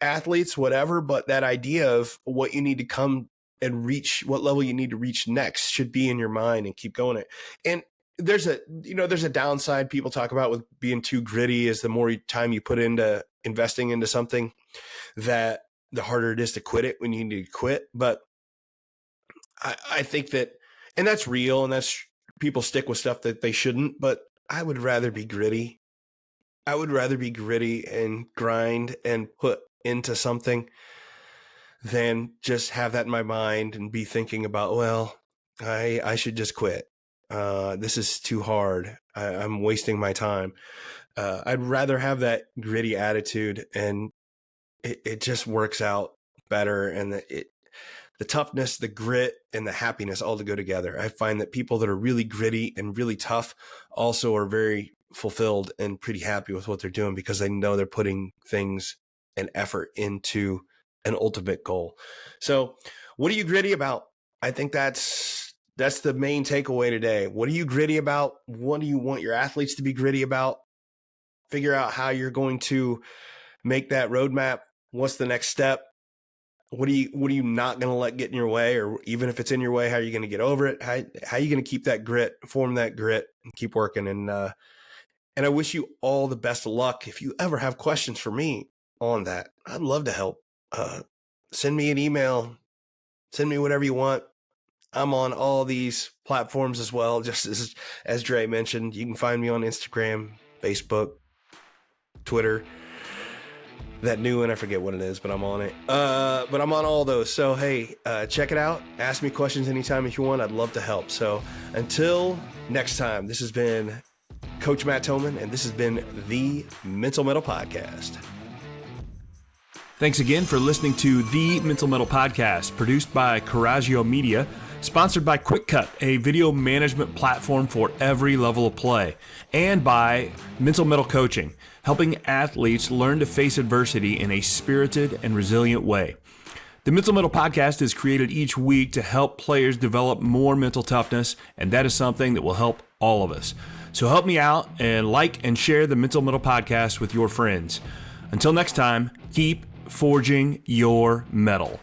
athletes, whatever. But that idea of what you need to come and reach, what level you need to reach next, should be in your mind, and keep going it. And there's a downside people talk about with being too gritty, is the more time you put into investing into something, that the harder it is to quit it when you need to quit. But I think that, and that's real, and that's, people stick with stuff that they shouldn't, but I would rather be gritty. I would rather be gritty and grind and put into something than just have that in my mind and be thinking about, well, I should just quit. This is too hard. I'm wasting my time. I'd rather have that gritty attitude, and it just works out better. And the toughness, the grit, and the happiness all to go together. I find that people that are really gritty and really tough also are very fulfilled and pretty happy with what they're doing, because they know they're putting things and effort into an ultimate goal. So what are you gritty about? I think that's the main takeaway today. What are you gritty about? What do you want your athletes to be gritty about? Figure out how you're going to make that roadmap. What's the next step? What are you not going to let get in your way? Or even if it's in your way, how are you going to get over it? How are you going to keep that grit, form that grit, and keep working? And I wish you all the best of luck. If you ever have questions for me on that, I'd love to help. Send me an email, send me whatever you want. I'm on all these platforms as well. Just as Dre mentioned, you can find me on Instagram, Facebook, Twitter. That new one, I forget what it is, but I'm on it. But I'm on all those. So, hey, check it out. Ask me questions anytime if you want. I'd love to help. So until next time, this has been Coach Matt Toman, and this has been the Mental Metal Podcast. Thanks again for listening to the Mental Metal Podcast, produced by Coraggio Media, sponsored by QuickCut, a video management platform for every level of play, and by Mental Metal Coaching, helping athletes learn to face adversity in a spirited and resilient way. The Mental Metal Podcast is created each week to help players develop more mental toughness, and that is something that will help all of us. So help me out and like and share the Mental Metal Podcast with your friends. Until next time, keep forging your metal.